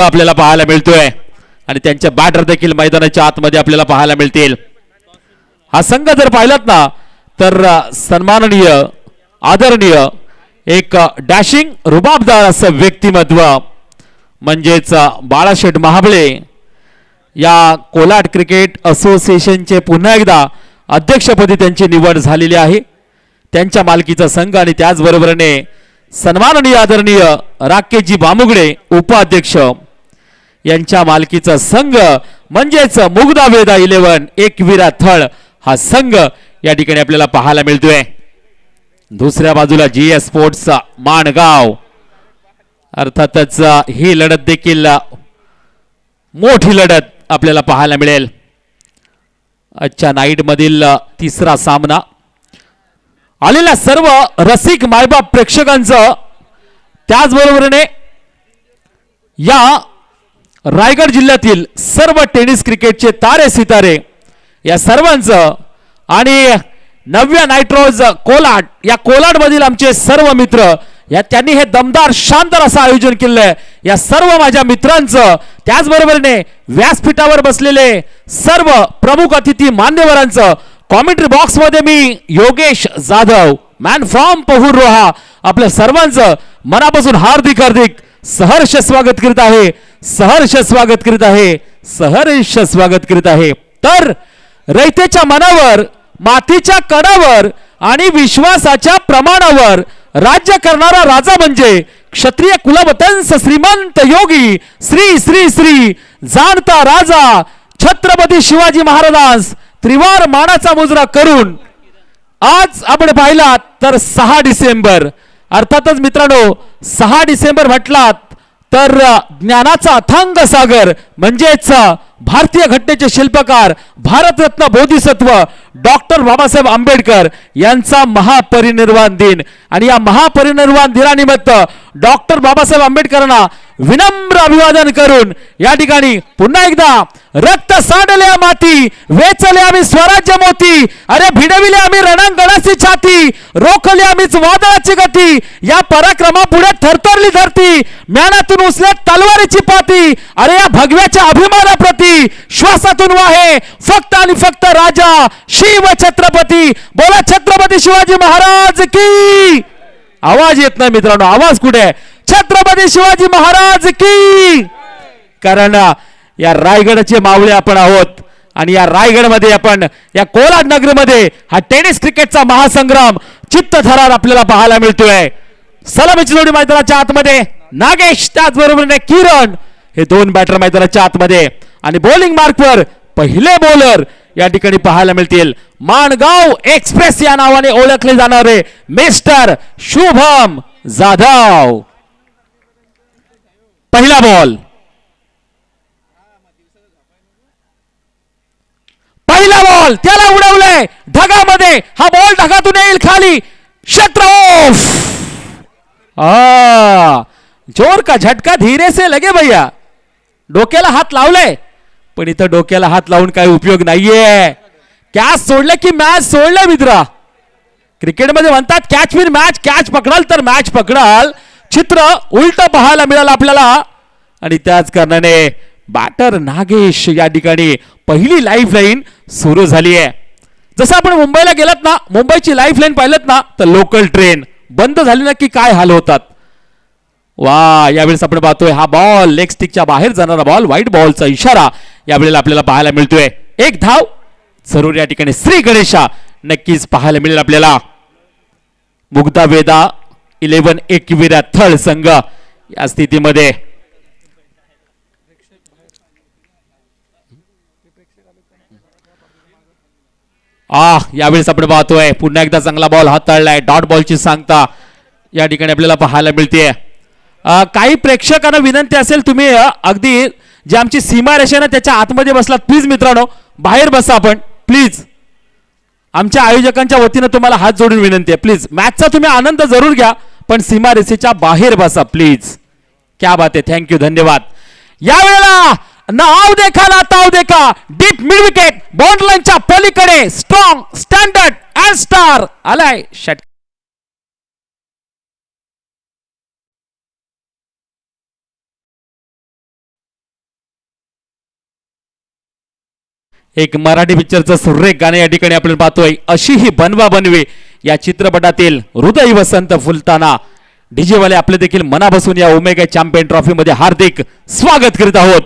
आपल्याला पाहायला मिळतोय आणि त्यांचे बॅटर देखील मैदानाच्या आतमध्ये आपल्याला पाहायला मिळतील। हा संघ जर पाहिलात ना तर सन्माननीय आदरणीय एक डॅशिंग रुबाबदार असं व्यक्तिमत्व म्हणजेच बाळाशेठ महाबळे या कोलाड क्रिकेट असोसिएशनचे पुन्हा एकदा अध्यक्षपदी त्यांची निवड झालेली आहे। त्यांच्या मालकीचा संघ आणि त्याचबरोबरीने सन्माननीय आदरणीय राकेशजी बामुगडे उपाध्यक्ष यांच्या मालकीचा संघ म्हणजेच मुग्धा वेदा 11 एकविरा थळ हा संघ या ठिकाणी आपल्याला पाहायला मिळतोय। दुसऱ्या बाजूला जीएस स्पोर्ट्स माणगाव, अर्थातच ही लढत देखील मोठी लढत आपल्याला पाहायला मिळेल। आजच्या नाईट मधील तिसरा सामना आलेल्या सर्व रसिक मायबाप प्रेक्षकांचं त्याचबरोबरीने या रायगड जिल्ह्यातील सर्व टेनिस क्रिकेटचे तारे सितारे या सर्वांचं आणि नव्या नाइट्रोज कोलाड या कोलाड मधील आमचे सर्व मित्र या त्यांनी हे दमदार शानदार असं आयोजन केलंय। या सर्व माझ्या मित्रांचं त्याचबरोबरीने व्यासपीठावर बसलेले सर्व प्रमुख अतिथी मान्यवरांचं कॉमेंट्री बॉक्स मध्ये मी योगेश जाधव मॅन फ्रॉम पहूर रोहा आपल्या सर्वांचं मनापासून हार्दिक हार्दिक सहर्ष स्वागत करीत आहे, सहर्ष स्वागत करीत आहे, सहर्ष स्वागत करीत आहे। तर रयतेच्या मनावर मातीच्या कणावर आणि विश्वासाच्या प्रमाणावर राज्य करणारा राजा म्हणजे क्षत्रिय कुलवतंस श्रीमंत योगी श्री श्री श्री जाणता राजा छत्रपती शिवाजी महाराज त्रिवार मानाचा मुजरा करून आज आपण पाहिलात तर 6 डिसेंबर अर्थातच मित्रांनो 6 डिसेंबर म्हटलात तर ज्ञानाचा अथांग सागर म्हणजेच भारतीय घटनेचे शिल्पकार भारतरत्न बोधिसत्व डॉक्टर बाबासाहेब आंबेडकर यांचा महापरिनिर्वाण दिन आणि या महापरिनिर्वाण दिनानिमित्त डॉक्टर बाबासाहेब आंबेडकरांना विनम्र अभिवादन करून या ठिकाणी पुन्हा एकदा रक्त सांडले माती वेचले आम्ही स्वराज्य मोती अरे भिडविले आम्ही रणांगणाची छाती रोखले आम्हीच वादळाची गती या पराक्रमा पुढे थरथरली धरती म्यानातून उचले तलवारीची पाती अरे या भगव्याच्या अभिमानाप्रती श्वासातून वाहे फक्त आणि फक्त राजा शिव छत्रपती बोला छत्रपती शिवाजी महाराज की। आवाज येत नाही मित्रांनो, आवाज कुठे? छत्रपती शिवाजी महाराज की। कारण या रायगडचे मावळे आपण आहोत आणि या रायगड मध्ये आपण या कोलाड नगरीमध्ये हा टेनिस क्रिकेटचा महासंग्राम चित्तथरार आपल्याला पाहायला मिळतोय। सलामीची जोडी मैदानाच्या आतमध्ये नागेश त्याचबरोबरीने किरण हे 2 बॅटर मैदानाच्या आतमध्ये आणि बॉलिंग मार्कवर पहिले बॉलर या ठिकाणी पाहायला मिळतील माणगाव एक्सप्रेस या नावाने ओळखले जाणारे मिस्टर शुभम जाधव। पहिला बॉल, पहिला बॉल त्याला उडवलंय ढगामध्ये, हा बॉल ढगातून येईल खाली क्षेत्र ऑफ। जोर का झटका धीरे से लगे भैया, डोक्याला हात लावलाय पण इथं डोक्याला हात लावून काही उपयोग नाहीये। कॅच सोडले की मॅच सोडले मित्रा। क्रिकेटमध्ये म्हणतात कॅच विन मॅच, कॅच पकडाल तर मॅच पकडाल, चित्र उलट पाहायला मिळालं आपल्याला आणि त्याच कारणाने बॅटर नागेश या ठिकाणी पहिली लाईफ लाईन सुरू झाली आहे। जसं आपण मुंबईला गेलात ना, मुंबईची लाईफ लाईन पाहिलत ना तर लोकल ट्रेन बंद झाली ना की काय हाल होतात। वा यावेळेस आपण पाहतोय हा बॉल लेग स्टिकच्या बाहेर जाणारा बॉल, व्हाईट बॉलचा इशारा यावेळेला आपल्याला पाहायला मिळतोय। एक धाव जरूर या ठिकाणी श्री गणेशा नक्कीच पाहायला मिळेल आपल्याला। मुग्धा वेदा 11 एकविरा थळ संघ या स्थितीमध्ये यावेळेस आपण पाहतोय पुन्हा एकदा चांगला बॉल हाताळलाय, डॉट बॉलची सांगता या ठिकाणी आपल्याला पाहायला मिळते। काही प्रेक्षकांना विनंती असेल तुम्ही अगदी जे आमची सीमा रेषा ना त्याच्या आतमध्ये बसलात प्लीज मित्रांनो बाहेर बसा आपण प्लीज। आमच्या आयोजकांच्या वतीने तुम्हाला हात जोडून विनंती आहे प्लीज मॅचचा तुम्ही आनंद जरूर घ्या पण सीमा रेषेच्या बाहेर बसा प्लीज। क्या बात आहे, थँक्यू धन्यवाद। यावेळेला नाव देखा ना ताव देखा डीप मिड विकेट बॉन्ड लाईनच्या पलीकडे स्ट्रॉंग स्टँडर्ड अँड स्टार आलाय षटकार। एक मराठी पिक्चरचं सुरेख गाणं या ठिकाणी आपण पाहतोय. अशी ही बनवा बनवी या चित्रपटातील हृदय वसंत फुलताना डीजे वाले आपले देखील मना बसून या ओमेगा चॅम्पियन ट्रॉफी मध्ये हार्दिक स्वागत करीत आहोत.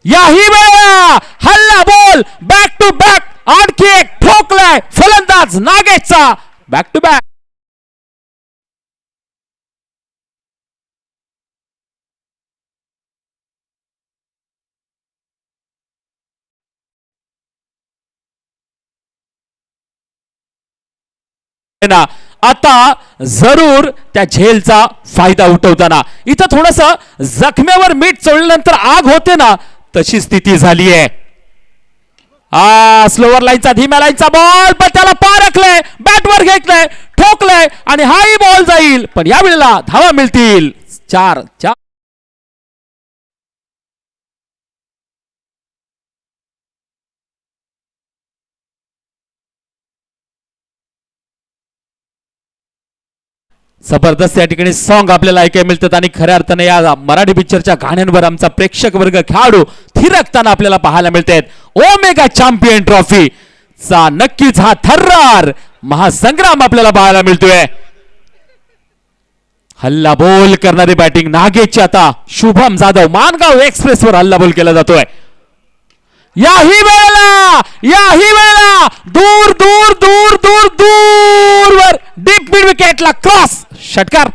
याही वेळेला हल्ला बोल बॅक टू बॅक आणखी एक ठोकलाय फलंदाज नागेशचा बॅक टू बॅक. आता जरूर त्या झेलचा फायदा उठवताना इथं थोडस जखमेवर मीठ चोळल्यानंतर आग होते ना तशी स्थिती झाली आहे. स्लोअर लाईनचा धीम्या लाईनचा बॉल पण त्याला पारखलंय बॅटवर घेतलंय ठोकलंय आणि हाही बॉल जाईल पण या वेळेला धावा मिळतील 4. जबरदस्त या ठिकाणी सॉन्ग आपल्याला ऐकायला मिळतात आणि खऱ्या अर्थाने या मराठी पिक्चरच्या गाण्यांवर आमचा प्रेक्षक वर्ग खेळाडू थिरकताना आपल्याला पाहायला मिळतात. ओमेगा चॅम्पियन ट्रॉफी चा नक्कीच हा थर्रार महासंग्राम आपल्याला पाहायला मिळतोय. हल्ला बोल करणारी बॅटिंग नागेशची आता शुभम जाधव मानगाव एक्सप्रेस वर हल्ला बोल केला जातोय. याही वेळेला दूर दूर दूर दूर दूर वर डीप मिड विकेटला क्रॉस षटकार.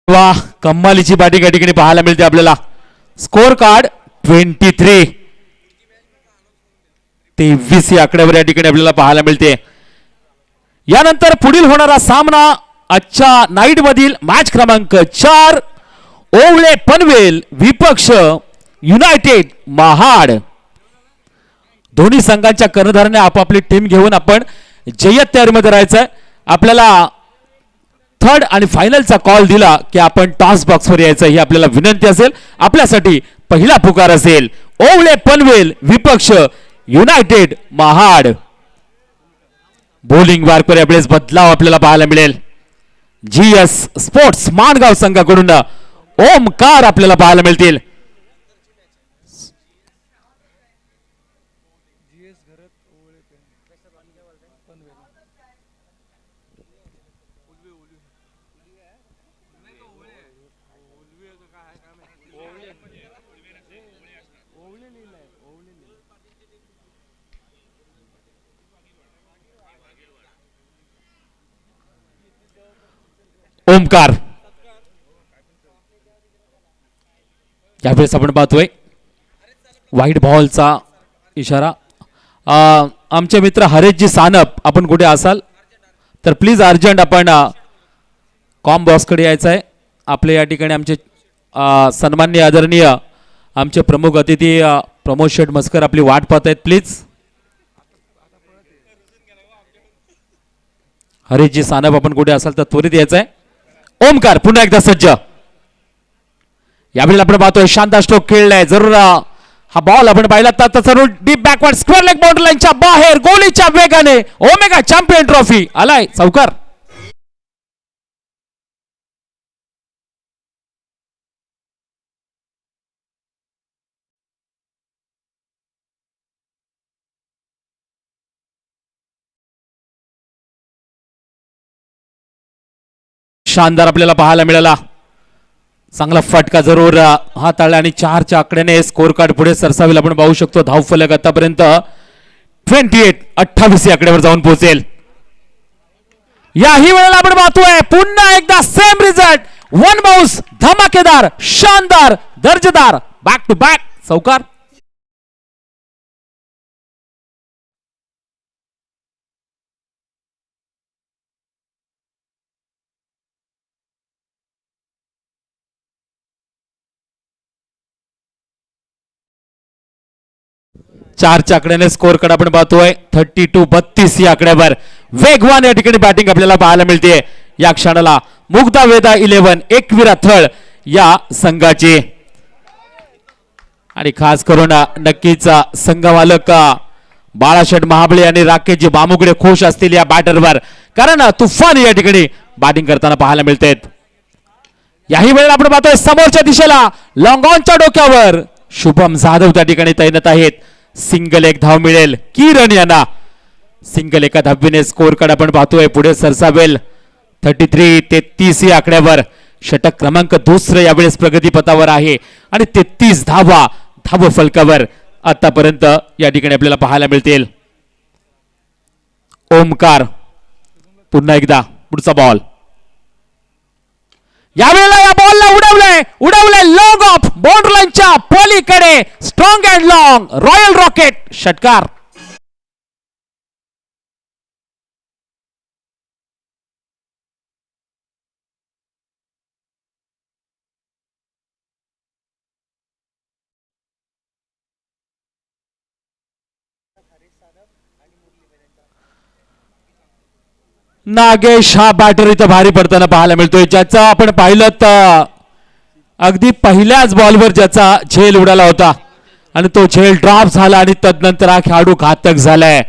वा कम्मालीची बॅटिंग या ठिकाणी पाहायला मिळते आपल्याला. स्कोर कार्ड 23 ही आकड्यावर या ठिकाणी आपल्याला पाहायला मिळते. यानंतर पुढील होणारा सामना आजच्या नाईट मधील मॅच क्रमांक 4 ओवळे पनवेल विपक्ष युनायटेड महाड. दोन्ही संघांच्या कर्णधाराने आपापली टीम घेऊन आपण जय्यत तयारीमध्ये राहायचंय. आपल्याला थर्ड आणि फायनलचा कॉल दिला की आपण टॉस बॉक्स वर यायचं ही आपल्याला विनंती असेल. आपल्यासाठी पहिला पुकार असेल ओवळे पनवेल विपक्ष युनायटेड महाड. बॉलिंग वारकर यावेळेस बदलाव आपल्याला पाहायला मिळेल. GS स्पोर्ट्स माणगाव संघाकडून ओमकार आपल्याला पाहायला मिळतील. ओमकार यावेळेस आपण पाहतोय व्हाईट बॉलचा इशारा. आमचे मित्र हरेशजी सानप आपण कुठे असाल तर प्लीज अर्जंट आपण कॉम बॉक्सकडे यायचं आहे. आपले या ठिकाणी आमचे सन्माननीय आदरणीय आमचे प्रमुख अतिथी प्रमोद शेठ मस्कर आपली वाट पाहत आहेत. प्लीज हरेशजी सानप आपण कुठे असाल तर त्वरित यायचं आहे. ओमकार पुन्हा एकदा सज्ज. यावेळी आपण पाहतोय शानदार स्ट्रोक खेळलाय. जरूर हा बॉल आपण पाहिला तर जरूर deep backward square leg boundary लाईनच्या बाहेर गोलीच्या वेगाने ओमेगा चॅम्पियन ट्रॉफी आलाय चौकार. शानदार आपल्याला पाहायला मिळाला. चांगला फटका जरूर हाताळला आणि 4च्या आकड्याने स्कोर कार्ड पुढे सरसावेल आपण पाहू शकतो. धावफलक आतापर्यंत 28 या आकड्यावर जाऊन पोहोचेल. याही वेळेला आपण पाहतोय पुन्हा एकदा सेम रिझल्ट. 1 बाउन्स धमाकेदार शानदार दर्जेदार बॅक टू बॅक चौकार. 4 आकड्याने स्कोर कडे आपण पाहतोय 32-32 या आकड्यावर वेगवान या ठिकाणी बॅटिंग आपल्याला पाहायला मिळते या क्षणाला मुग्धा वेदा 11 एकविरा थळ या संघाची आणि खास करून नक्कीच संघ मालक बाळाशेठ महाबळे आणि राकेशजी बामुगडे खुश असतील या बॅटरवर कारण तुफान या ठिकाणी बॅटिंग करताना पाहायला मिळते याही वेळेला आपण पाहतोय समोरच्या दिशेला लॉंग ऑनच्या डोक्यावर शुभम जाधव त्या ठिकाणी तैनात आहेत सिंगल एक धाव मिळेल किरण यांना सिंगल एका धावेने स्कोर कडे आपण पाहतोय पुढे सरसावेल 33-33 या आकड्यावर षटक क्रमांक दुसरं यावेळेस प्रगतीपथावर आहे आणि 33 धावा धाव फलकावर आतापर्यंत या ठिकाणी आपल्याला पाहायला मिळतील ओमकार पुन्हा एकदा पुढचा बॉल यावेळेला या बॉलला उडवलंय लॉंग ऑफ बाउंड्री लाईनच्या पलीकडे strong and long royal rocket षटकार नागेश हा बॅटर इथं भारी पडताना पाहायला मिळतोय ज्याचा आपण पाहिलं तर अगदी पहिल्याच बॉलवर ज्याचा झेल उडाला होता आणि तो झेल ड्रॉप झाला आणि तदनंतर हा खेळाडू घातक झालाय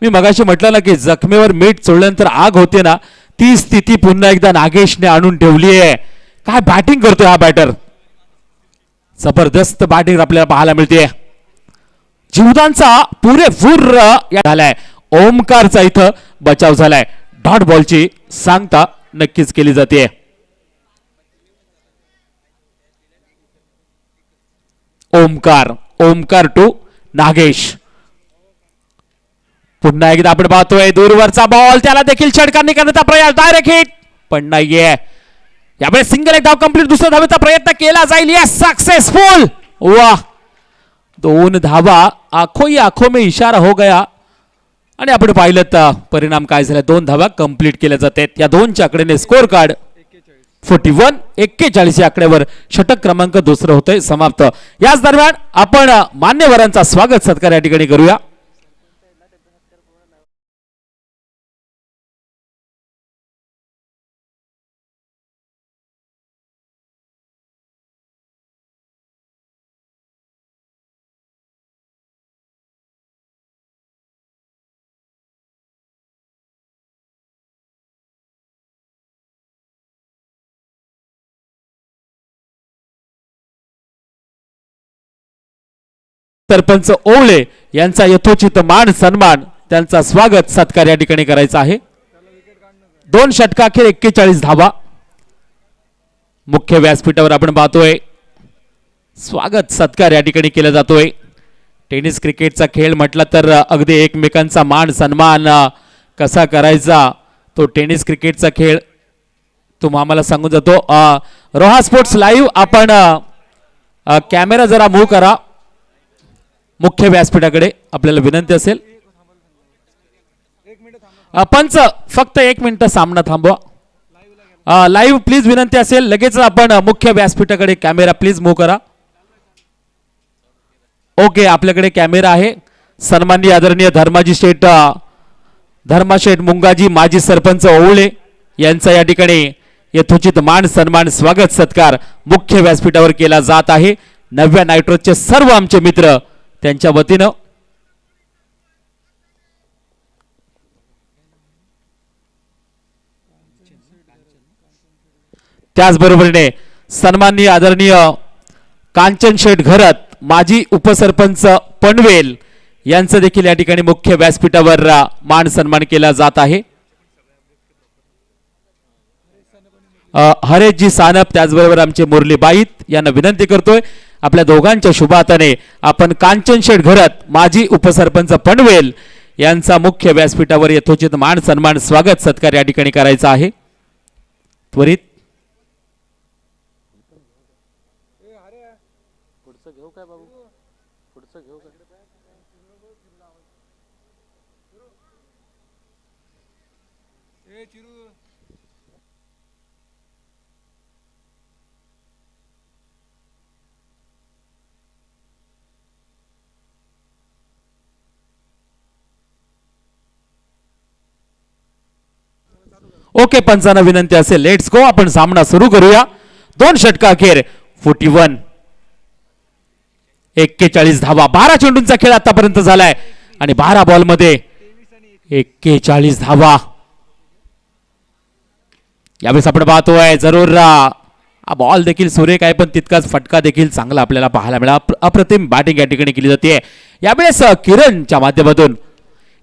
मी मगाशी म्हटलं ना की जखमेवर मीठ चोळल्यानंतर आग होते ना ती स्थिती पुन्हा एकदा नागेशने आणून ठेवली आहे काय बॅटिंग करतोय हा बॅटर जबरदस्त बॅटिंग आपल्याला पाहायला मिळते जीवदानचा पुरेपूर झालाय ओमकारचा इथं बचाव झालाय डॉट बॉलची सांगता नक्कीच केली जाते ओमकार टू नागेश पुन्हा एकदा आपण पाहतोय दूरवरचा बॉल त्याला देखील षटकार करण्याचा प्रयास डायरेक्ट हिट पण नाहीये यावेळेस सिंगल एक धाव कंप्लीट दुसऱ्या धावेचा प्रयत्न केला जाईल यस सक्सेसफुल वाह 2 धावा आंखों ही आंखों में इशारा हो गया आणि आपण पाहिलं तर परिणाम काय झाला 2 धावा कंप्लीट केल्या जातात या 2च्या आकड्याने स्कोर कार्ड 41 या आकड्यावर षटक क्रमांक दुसरं होतंय समाप्त याच दरम्यान आपण मान्यवरांचा स्वागत सत्कार या ठिकाणी करूया सरपंच ओवळे यांचा यथोचित मान सन्मान त्यांचा स्वागत सत्कार या ठिकाणी करायचा आहे 2 षटकाखेर 41 धावा मुख्य व्यासपीठावर आपण पाहतोय स्वागत सत्कार या ठिकाणी केला जातोय टेनिस क्रिकेटचा खेळ म्हटला तर अगदी एकमेकांचा मान सन्मान कसा करायचा तो टेनिस क्रिकेटचा खेळ तुम्ही आम्हाला सांगून जातो रोहा स्पोर्ट्स लाईव्ह आपण कॅमेरा जरा मूव्ह करा मुख्य व्यासपीठाकडे आपल्याला विनंती असेल पंच फक्त 1 मिनिट सामना थांबवा लाईव्ह प्लीज विनंती असेल लगेच आपण मुख्य व्यासपीठाकडे कॅमेरा प्लीज मूव्ह करा ओके आपल्याकडे कॅमेरा आहे सन्माननीय आदरणीय धर्माशेठ मुंगाजी माजी सरपंच ओवळे यांचा या ठिकाणी यथोचित मान सन्मान स्वागत सत्कार मुख्य व्यासपीठावर केला जात आहे नव्या नायट्रोजचे सर्व आमचे मित्र त्यांच्या वतीनं त्याचबरोबरीने सन्माननीय आदरणीय कांचन शेठ घरत माजी उपसरपंच पनवेल यांचं देखील या ठिकाणी मुख्य व्यासपीठावर मान सन्मान केला जात आहे हरेशजी सानप त्याचबरोबर आमचे मुरली बाईत यांना विनंती करतोय आपल्या दोघांच्या शुभाताने आपण कांचन शेठ घरत माजी उपसरपंच पनवेल यांचा मुख्य व्यासपीठावर यथोचित मान सन्मान स्वागत सत्कार या ठिकाणी करायचा आहे त्वरित ओके, पंचांना विनंती असेल, लेट्स गो, आपण सामना सुरू करूया. 2 षटका अखेर 41 41 धावा. 12 चेंडूंचा खेळ आतापर्यंत झालाय आणि 12 बॉल मध्ये 41 धावा. यावेळेस आपण पाहतोय जरूर बॉल देखील सुरेख आहे, पण तितकाच फटका देखील चांगला आपल्याला पाहायला मिळाला. अप्रतिम बॅटिंग या ठिकाणी केली जाते. यावेळेस किरणच्या माध्यमातून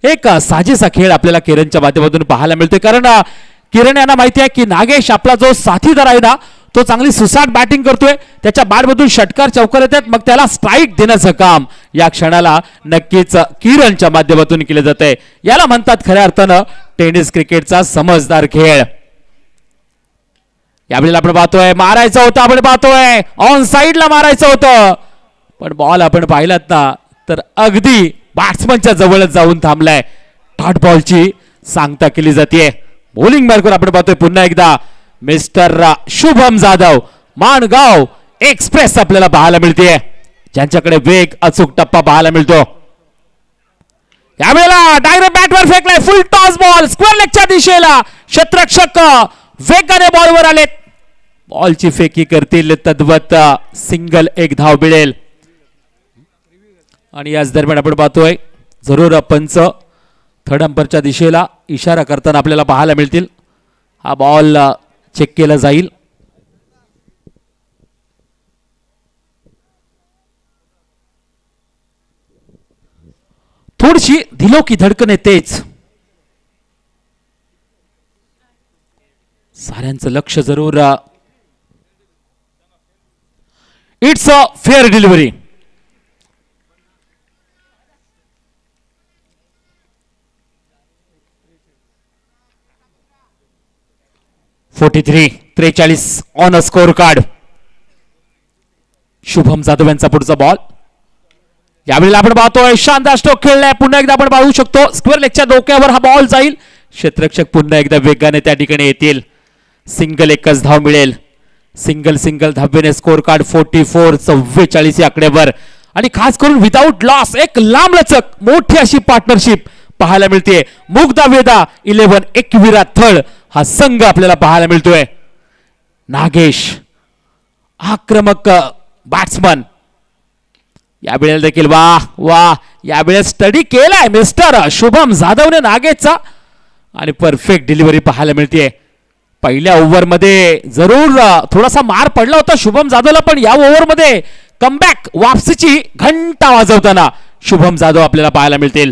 एक साजेसा खेळ आपल्याला किरणच्या माध्यमातून पाहायला मिळतोय, कारण किरण यांना माहिती आहे की नागेश आपला जो साथीदार आहे ना, तो चांगली सुसाट बॅटिंग करतोय. त्याच्या बॅटमधून षटकार चौकार येतात, मग त्याला स्ट्राईक देण्याचं काम या क्षणाला नक्कीच किरणच्या माध्यमातून केलं जातंय. याला म्हणतात खऱ्या अर्थानं टेनिस क्रिकेटचा समजदार खेळ. यावेळेला आपण पाहतोय मारायचं होतं, आपण पाहतोय ऑन साइडला मारायचं होतं, पण बॉल आपण पाहिलात ना तर अगदी बॅट्समनच्या जवळच जाऊन थांबलाय. डॉट बॉलची सांगता केली जाते. बॉलिंग मार्कवर आपण पाहतोय पुन्हा एकदा मिस्टर शुभम जाधव, माणगाव एक्सप्रेस आपल्याला पाहायला मिळते, ज्यांच्याकडे वेग, अचूक टप्पा पाहायला मिळतो. यावेळेला डायरेक्ट बॅटवर फेकलाय, फुल टॉस बॉल स्क्वेअर लेगच्या दिशेला. क्षेत्ररक्षक वेगाने बॉलवर आलेत, बॉलची फेकी करतील, तद्वत सिंगल, एक धाव मिळेल. आणि याच दरम्यान आपण पाहतोय जरूर पंच थर्ड अंपरच्या दिशेला इशारा करताना आपल्याला पाहायला मिळतील. हा बॉल चेक केला जाईल. थोडीशी दिलो की धडकन येतेच, साऱ्यांचं लक्ष जरूर. It's a fair delivery. (43) on a score card. Shubham Jadhav यांचा पुढचा बॉल. यावेळेला आपण पाहतोय शानदार स्ट्रोक खेळलाय. पुन्हा एकदा आपण पाहू शकतो स्क्वेअर लेगच्या डोक्यावर हा बॉल जाईल. क्षेत्ररक्षक पुन्हा एकदा वेगाने त्या ठिकाणी येतील. सिंगल, एकच धाव मिळेल. सिंगल सिंगल धावेने स्कोर कार्ड 44-44 या आकड्यावर. आणि खास करून विदाऊट लॉस एक लांबलचक मोठी अशी पार्टनरशिप पाहायला मिळते. मुग्धा वेदा 11, एकविरा थळ हा संघ आपल्याला पाहायला मिळतोय. नागेश आक्रमक बॅट्समन. यावेळेला देखील वाह वाह, यावेळेस स्टडी केलाय मिस्टर शुभम जाधवने नागेशचा आणि परफेक्ट डिलिव्हरी पाहायला मिळते. पहिल्या ओव्हरमध्ये जरूर थोडासा मार पडला होता शुभम जाधवला, पण या ओव्हरमध्ये कमबॅक वापसीची घंटा वाजवताना शुभम जाधव आपल्याला पाहायला मिळतील.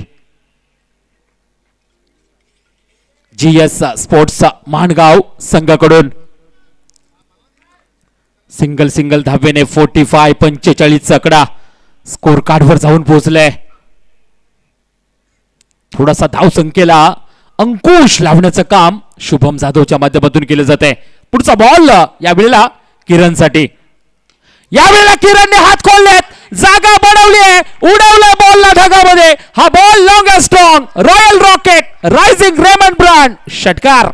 GS स्पोर्ट्स माणगाव संघाकडून सिंगल सिंगल धावेने 45-45 आकडा स्कोर कार्डवर जाऊन पोहोचलाय. थोडासा धाव संख्येला अंकुश लावण्याचं काम शुभम जाधवच्या माध्यमातून केलं जात आहे. पुढचा बॉल यावेळेला किरणसाठी. यावेळेला किरणने हात खोललेत, जागा बनवली आहे, उडवलाय बॉलला ढगामध्ये. हा ball long and strong, royal rocket, rising Raymond brand, षटकार.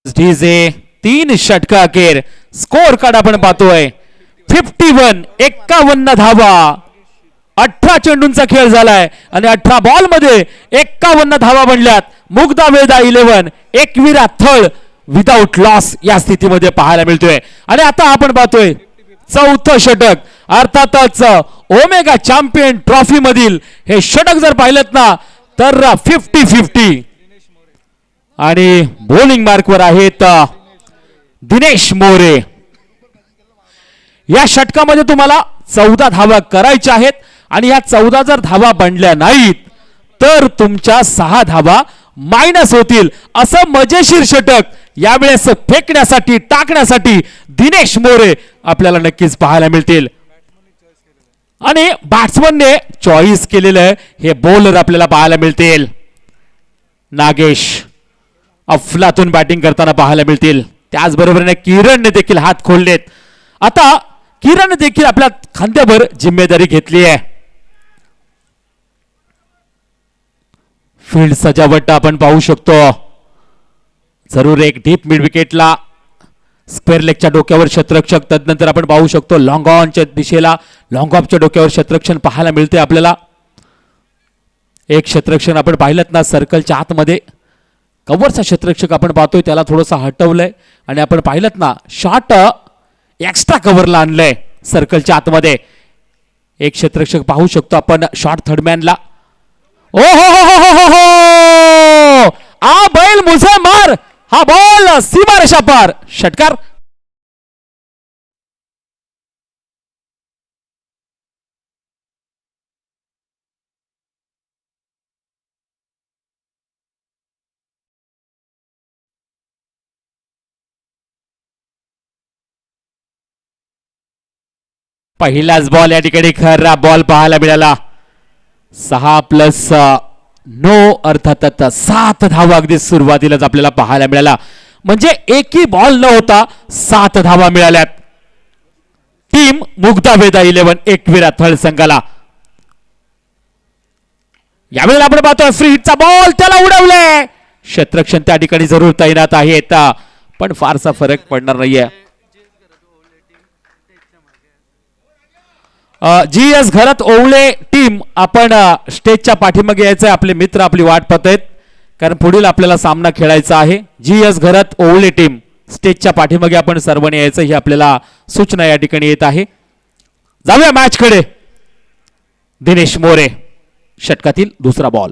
डीजे 3 षटका अखेर स्कोर कार्ड आपण पाहतोय 51 धावा. 18 चेंडूंचा खेळ झालाय आणि 18 बॉल मध्ये 51 धावा बनल्यात. मुग्धा वेदा 11, एकविरा थळ विदाऊट लॉस या स्थितीमध्ये पाहायला मिळतोय. आणि आता आपण पाहतोय चौथं षटक, अर्थातच ओमेगा चॅम्पियन ट्रॉफी मधील हे षटक जर पाहिलं ना तर 50-50. आणि बॉलिंग मार्कवर आहेत दिनेश मोरे. या षटकामध्ये तुम्हाला 14 धावा करायच्या आहेत आणि या 14 जर धावा बनल्या नाहीत तर तुमच्या 6 धावा मायनस होतील. असं मजेशीर षटक यावेळेस फेकण्यासाठी, टाकण्यासाठी दिनेश मोरे आपल्याला नक्कीच पाहायला मिळतील. आणि बॅट्समनने चॉईस केलेलं हे बॉलर आपल्याला पाहायला मिळतील. नागेश अफलातून बॅटिंग करताना पाहायला मिळतील. त्याचबरोबरीने किरणने देखील हात खोललेत. आता किरण देखील आपल्या खांद्यावर जिम्मेदारी घेतली आहे. फील्ड सजावट आपण पाहू शकतो. जरूर एक डीप मिड विकेटला स्क्वेअर लेगच्या डोक्यावर क्षेत्ररक्षक, तदनंतर आपण पाहू शकतो लॉंग ऑनच्या दिशेला लॉंग ऑफच्या डोक्यावर क्षेत्ररक्षण पाहायला मिळते आपल्याला. एक क्षेत्ररक्षण आपण पाहिलं ना सर्कलच्या आतमध्ये कव्हरचा क्षेत्ररक्षक आपण पाहतोय त्याला थोडंसं हटवलंय आणि आपण पाहिलं ना शॉट एक्स्ट्रा कव्हरला आणलंय सर्कलच्या आतमध्ये. एक क्षेत्ररक्षक पाहू शकतो आपण शॉट थर्डमॅनला. ओ हो हो हो हो हो आ बैल मुझे मार, हा बॉल सीमारेषा पार, षटकार. पहिलाच बॉल या ठिकाणी खरा बॉल पाहायला मिळाला. 6+9 अर्थातच 7 धावा अगदी सुरुवातीलाच आपल्याला पाहायला मिळाला. म्हणजे एकही बॉल न होता 7 धावा मिळाल्यात टीम मुग्धावेदा 11 एकविरा थळ संघाला. यावेळेला आपण पाहतोय फ्री हिटचा बॉल त्याला उडवले. क्षेत्ररक्षण त्या ठिकाणी जरूर तैनात आहेत पण फारसा फरक पडणार नाहीये. GS घरात ओवळे टीम आपण स्टेजच्या पाठीमागे यायचं आहे. आपले मित्र आपली वाट पाहत आहेत कारण पुढील आपल्याला सामना खेळायचा आहे. GS घरात ओवळे टीम स्टेजच्या पाठीमागे आपण सर्वांनी यायचं ही आपल्याला सूचना या ठिकाणी येत आहे. जाऊया मॅच कडे. दिनेश मोरे षटकातील दुसरा बॉल.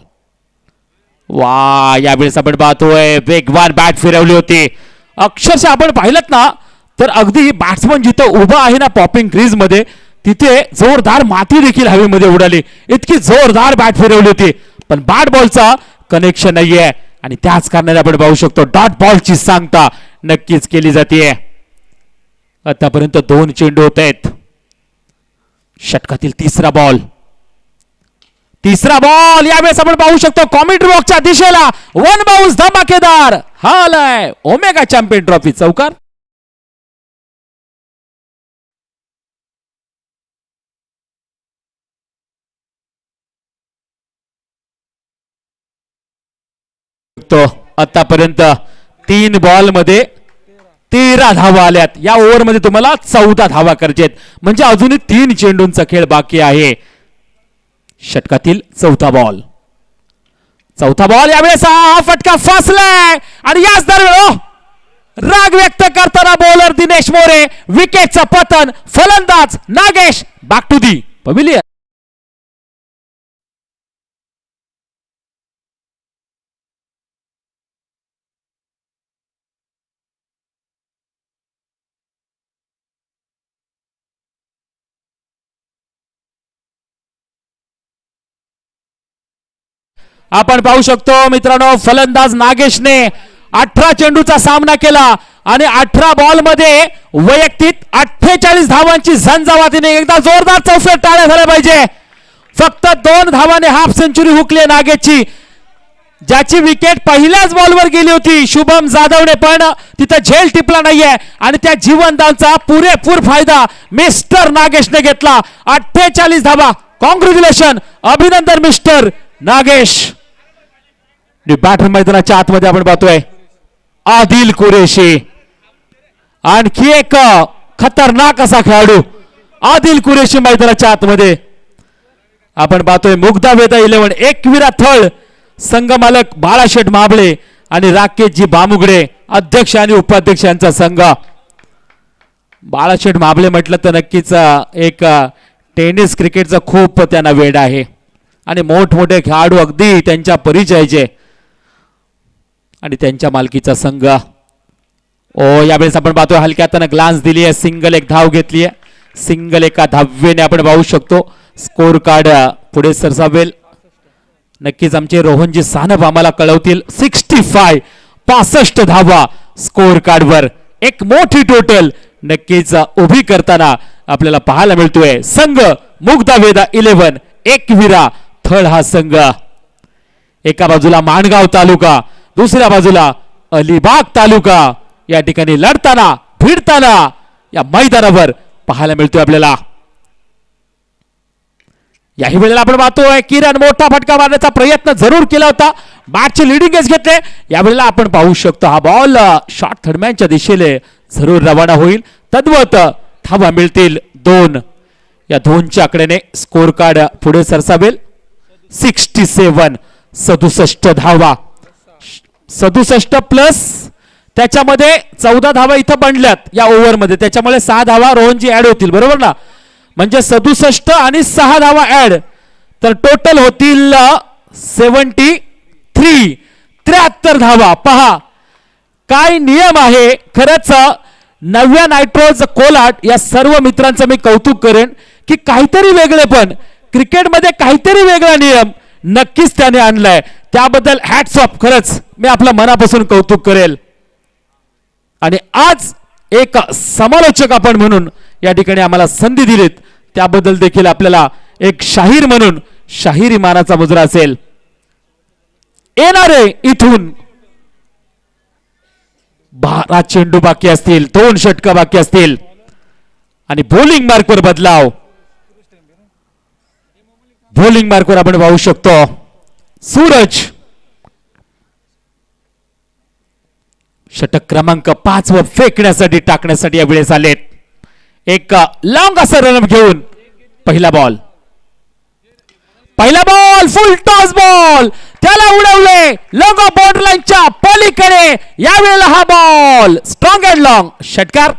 वा यावेळेस आपण पाहतोय वेगवान बॅट फिरवली होती. अक्षरशः आपण पाहिलं ना तर अगदी बॅट्समन जिथं उभा आहे ना पॉपिंग क्रीज मध्ये तिथे जोरदार माती देखील हवेमध्ये उडाली. इतकी जोरदार बॅट फिरवली होती पण बॅट बॉलचा कनेक्शन नाहीये आणि त्याच कारणाने आपण पाहू शकतो डॉट बॉलची सांगता नक्कीच केली जाते. आतापर्यंत 2 चेंडू होत आहेत. षटकातील तिसरा बॉल. यावेळेस आपण पाहू शकतो कॉमेंट्री बॉक्सच्या दिशेला 1 बाउन्स धमाकेदार हा आलाय ओमेगा चॅम्पियन ट्रॉफी चौकार. आतापर्यंत 3 बॉल मध्ये 13 धावा आल्यात. या ओव्हर मध्ये तुम्हाला 14 धावा करायचे म्हणजे अजूनही 3 चेंडूंचा खेळ बाकी आहे. षटकातील चौथा बॉल. यावेळेस हा फटका फसलाय आणि याच दरम्यान राग व्यक्त करताना बॉलर दिनेश मोरे. विकेटचं पतन. फलंदाज Nagesh back to the pavilion. आपण पाहू शकतो मित्रांनो फलंदाज नागेशने 18 चेंडूचा सामना केला आणि 18 बॉल मध्ये वैयक्तिक 48 धावांची झंझावातीने एकदा जोरदार चौफेर टाळ्या झाल्या पाहिजे. फक्त 2 धावाने हाफ सेंचुरी हुकली नागेशची ज्याची विकेट पहिल्याच बॉलवर गेली होती शुभम जाधवने पण तिथे झेल टिपला नाहीये आणि त्या जीवनदानचा पुरेपूर फायदा मिस्टर नागेशने घेतला. 48 धावा. कॉंग्रॅच्युलेशन अभिनंदन मिस्टर नागेश. बॅटर मैदानाच्या आतमध्ये आपण पाहतोय आदिल कुरेशी. आणखी एक खतरनाक असा खेळाडू आदिल कुरेशी मैदानाच्या आतमध्ये आपण पाहतोय. मुग्धावेदा 11 एकविरा थळ संघ मालक बाळाशेठ महाबळे आणि राकेशजी बामुगडे अध्यक्ष आणि उपाध्यक्ष यांचा संघ. बाळाशेठ महाबळे म्हटलं तर नक्कीच एक टेनिस क्रिकेटचा खूप त्यांना वेड आहे आणि मोठमोठे खेळाडू अगदी त्यांच्या परिचयाचे आणि त्यांच्या मालकीचा संघ. यावेळेस आपण पाहतोय हलक्यातनं ग्लान्स दिली आहे. सिंगल एक धाव घेतली आहे. सिंगल एका धावेने आपण पाहू शकतो स्कोर कार्ड पुढे सरसावेल. नक्कीच आमचे रोहनजी सानप आम्हाला कळवतील. 65 धावा स्कोर कार्डवर एक मोठी टोटल नक्कीच उभी करताना आपल्याला पाहायला मिळतोय. संघ मुग्धावेदा 11 एकविरा थळ हा संघ. एका बाजूला माणगाव तालुका दुसऱ्या बाजूला अलिबाग तालुका या ठिकाणी लढताना भिडताना या मैदानावर पाहायला मिळतोय आपल्याला. याही वेळेला आपण पाहतोय किरण मोठा फटका मारण्याचा प्रयत्न जरूर केला होता. बॅटचे लिडिंगच घेतले. यावेळेला आपण पाहू शकतो हा बॉल शॉर्ट थर्डमॅनच्या दिशेने जरूर रवाना होईल. तद्वत धावा मिळतील 2. या 2च्या आकड्याने स्कोर कार्ड पुढे सरसावेल. 67 धावा. 67 प्लस त्याच्यामध्ये 14 धावा इथं बनल्यात या ओव्हरमध्ये. त्याच्यामुळे 6 धावा रोहनजी ऍड होतील बरोबर ना. म्हणजे 67 आणि 6 धावा ऍड तर टोटल होतील 73 धावा. पहा काय नियम आहे. खरंच नव्या नायट्रोज कोलाट या सर्व मित्रांचं मी कौतुक करेन की काहीतरी वेगळे पण क्रिकेटमध्ये काहीतरी वेगळा नियम नक्कीच त्याने आणलाय. त्याबद्दल हॅट्स ऑफ. खरंच मी आपल्या मनापासून कौतुक करेल. आणि आज एक समालोचक आपण म्हणून या ठिकाणी आम्हाला संधी दिलीत त्याबद्दल देखील आपल्याला एक शाहीर म्हणून शाहिरी मानाचा मुजरा असेल. येणारे इथून 12 चेंडू बाकी असतील. 2 षटका बाकी असतील आणि बॉलिंग मार्कवर बदलाव. बॉलिंग मार्कवर आपण पाहू शकतो सूरज षटक क्रमांक 5 वर फेकण्यासाठी टाकण्यासाठी या वेळेस आलेत. एक लॉंग असा रन घेऊन पहिला बॉल फुल टॉस बॉल त्याला उडवले लॉंग ऑफ बॉर्डर लाईनच्या पलीकडे. यावेळेला हा बॉल स्ट्रॉंग अँड लॉंग षटकार.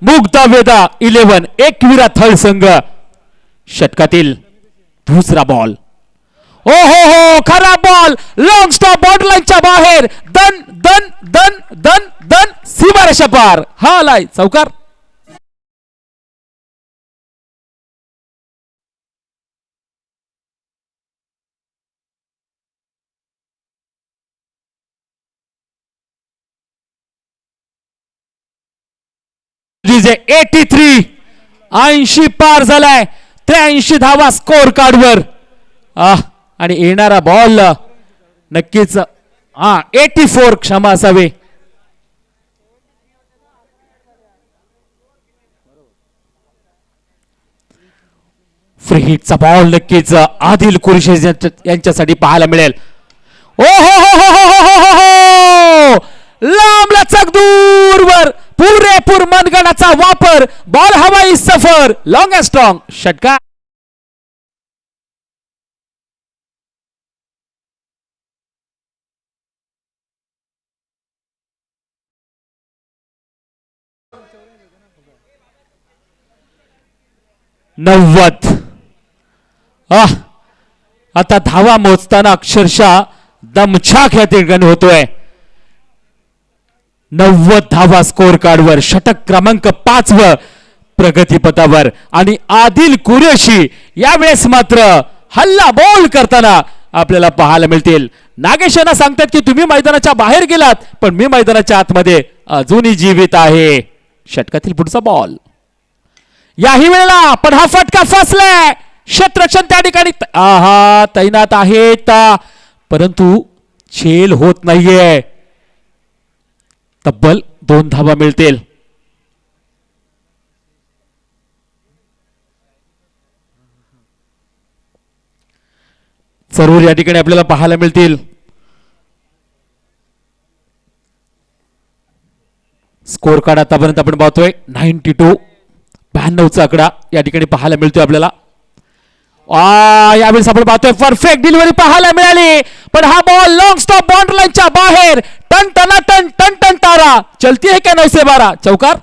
मुग्धा वेदा 11 एकविरा थळ संघ. षटकातील दुसरा बॉल. ओ हो खराब बॉल. लॉंग स्टॉप बॉर्डर लाईनच्या बाहेर. दन दन दन दन दन सीमारेषा पार. हा आलाय चौकार. जे 80 पार झालाय. 83 धावा स्कोर कार्डवर. आणि येणारा बॉल नक्कीच 84 क्षमा असावे. फ्री हिटचा बॉल नक्कीच आदिल कुरेशी यांच्यासाठी पाहायला मिळेल. ओ हो लांब लचक दूरवर पुरेपूर मनगणाचा वापर. बॉल हवाई सफर लॉंग अँड स्ट्रॉंग षटकार. आता धावा मोजताना अक्षरशः दमछाक या ठिकाणी होतोय. 90 धावा स्कोर कार्डवर. षटक क्रमांक 5 वर प्रगतीपथावर. आणि आदिल कुरेशी यावेळेस मात्र हल्ला बॉल करताना आपल्याला पाहायला मिळतील. नागेश यांना सांगतात की तुम्ही मैदानाच्या बाहेर गेलात पण मी मैदानाच्या आतमध्ये अजूनही जीवित आहे. षटकातील पुढचा बॉल. याही वेळेला पण हा फटका फसलाय. क्षेत्ररक्षण त्या ठिकाणी तैनात आहेत परंतु झेल होत नाहीये. तब्बल 2 धावा मिळतील. जरूर या ठिकाणी आपल्याला पाहायला मिळतील. स्कोर कार्ड आतापर्यंत आपण पाहतोय 92 92चा आकडा या ठिकाणी पाहायला मिळतोय आपल्याला. यावेळेस आपण पाहतोय परफेक्ट डिलिव्हरी पाहायला मिळाली पण हा बॉल लॉंग स्टॉप बाउंड्री लाईनच्या बाहेर. टन टना टन टन टन तारा चलती है क्या 9 से 12 चौकार.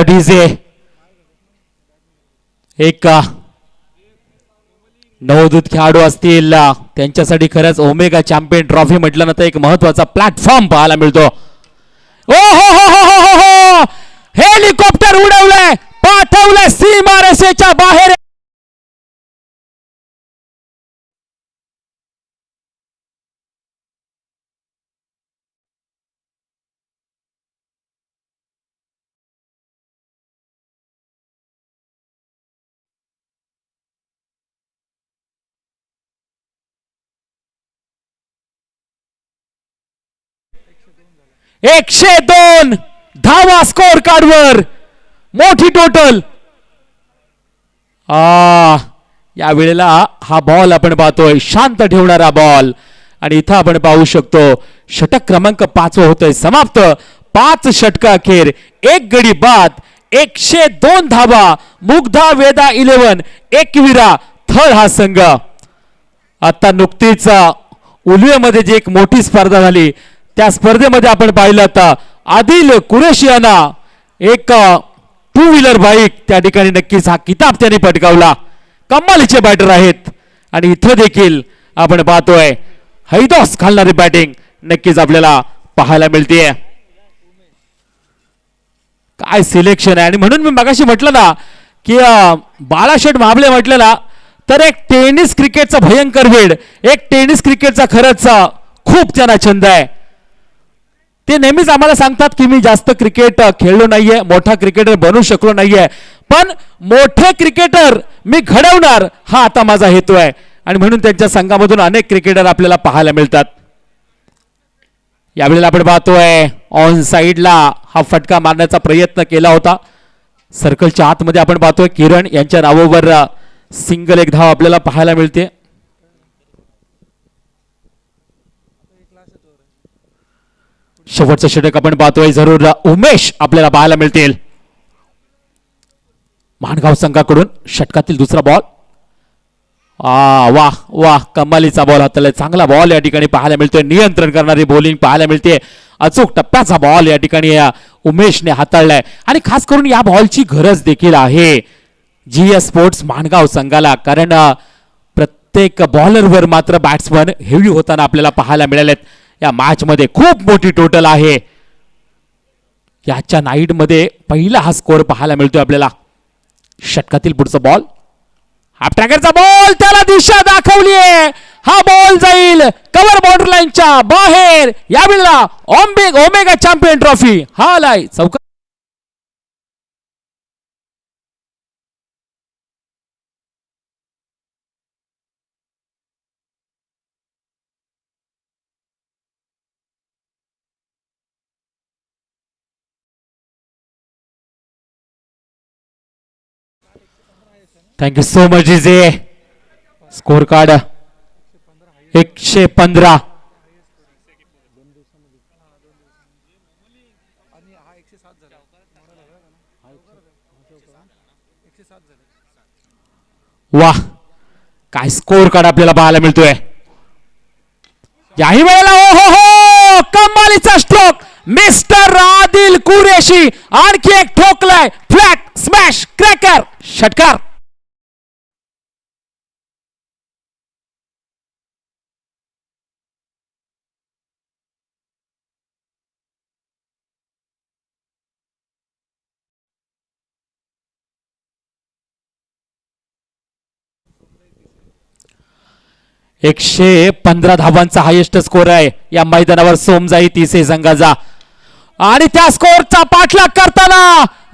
डीजे एक नवोदित खेळाडू असतील त्यांच्यासाठी खरंच ओमेगा चॅम्पियन ट्रॉफी म्हटलं ना तर एक महत्वाचा प्लॅटफॉर्म पाहायला मिळतो. ओ हो हो हो हो हो हो, हेलिकॉप्टर उडवलंय, पाठवलंय सीमारेषेच्या बाहेर. एकशे 2 धावा स्कोर कार्डवर, मोठी टोटल. या वेळेला हा बॉल आपण पाहतोय शांत ठेवणारा बॉल आणि इथं आपण पाहू शकतो षटक क्रमांक 5 होतोय समाप्त. 5 षटका अखेर 1 गडी बाद, 102 धावा. मुग्धा वेदा 11, एकविरा थळ हा संघ. आता नुकतीच उलवेमध्ये जी एक मोठी स्पर्धा झाली त्या स्पर्धेमध्ये आपण पाहिलं आता आदिल कुरेशियाना एक 2 व्हीलर बाईक त्या ठिकाणी नक्कीच हा किताब त्यांनी पटकावला. कमालीचे बॅटर आहेत आणि इथं देखील आपण पाहतोय हैदोस घालणारी बॅटिंग नक्कीच आपल्याला पाहायला मिळते. काय सिलेक्शन आहे. आणि म्हणून मी मगाशी म्हटलं ना की बाळाशेठ महाबले म्हटलं ना तर एक टेनिस क्रिकेटचा भयंकर वेड, एक टेनिस क्रिकेटचा खरंच खूप त्यांना छंद आहे. ते नेहमीच आम्हाला सांगतात की मी जास्त क्रिकेट खेळलो नाहीये, मोठा क्रिकेटर बनू शकलो नाहीये, पण मोठे क्रिकेटर मी घडवणार हा आता माझा हेतू आहे. आणि म्हणून त्यांच्या संघामधून अनेक क्रिकेटर आपल्याला पाहायला मिळतात. यावेळेला आपण पाहतोय ऑन साइडला हा फटका मारण्याचा प्रयत्न केला होता. सर्कलच्या आतमध्ये आपण पाहतोय किरण यांच्या नावावर सिंगल एक धाव आपल्याला पाहायला मिळते. शेवटचं षटक आपण पाहतोय जरूर उमेश आपल्याला पाहायला मिळतील. माणगाव संघाकडून षटकातील दुसरा बॉल. वाह वाह, कमालीचा बॉल हाताला, चांगला बॉल या ठिकाणी पाहायला मिळतोय. नियंत्रण करणारी बॉलिंग पाहायला मिळते. अचूक टप्प्याचा बॉल या ठिकाणी उमेशने हाताळलाय आणि खास करून या बॉलची गरज देखील आहे जीएस स्पोर्ट्स माणगाव संघाला, कारण प्रत्येक बॉलरवर मात्र बॅट्समन हेवी होताना आपल्याला पाहायला मिळालेत. या मॅच मध्ये खूप मोठी टोटल आहे. याच्या नाईट मध्ये पहिला हा स्कोर पाहायला मिळतोय आपल्याला. षटकातील पुढचा बॉल, हाफ ट्रॅकरचा बॉल, त्याला दिशा दाखवली आहे. हा बॉल जाईल कव्हर बाउंड्री लाईनच्या बाहेर. यावेळेला ओमेगा चॅम्पियन ट्रॉफी हा आलाय चौका. थँक्यू सो मच जीजे. Score card 115. वाह, काय स्कोर कार्ड आपल्याला पाहायला मिळतोय. याही वेळेला ओ हो हो, कमालीचा स्ट्रोक मिस्टर आदिल कुरेशी. आणखी एक ठोकलाय, फ्लॅट स्मॅश क्रॅकर षटकार. एकशे 15 धावांचा हायेस्ट स्कोर आहे या मैदानावर सोमजाई तिसे संघाचा. आणि त्या स्कोरचा पाठलाग करताना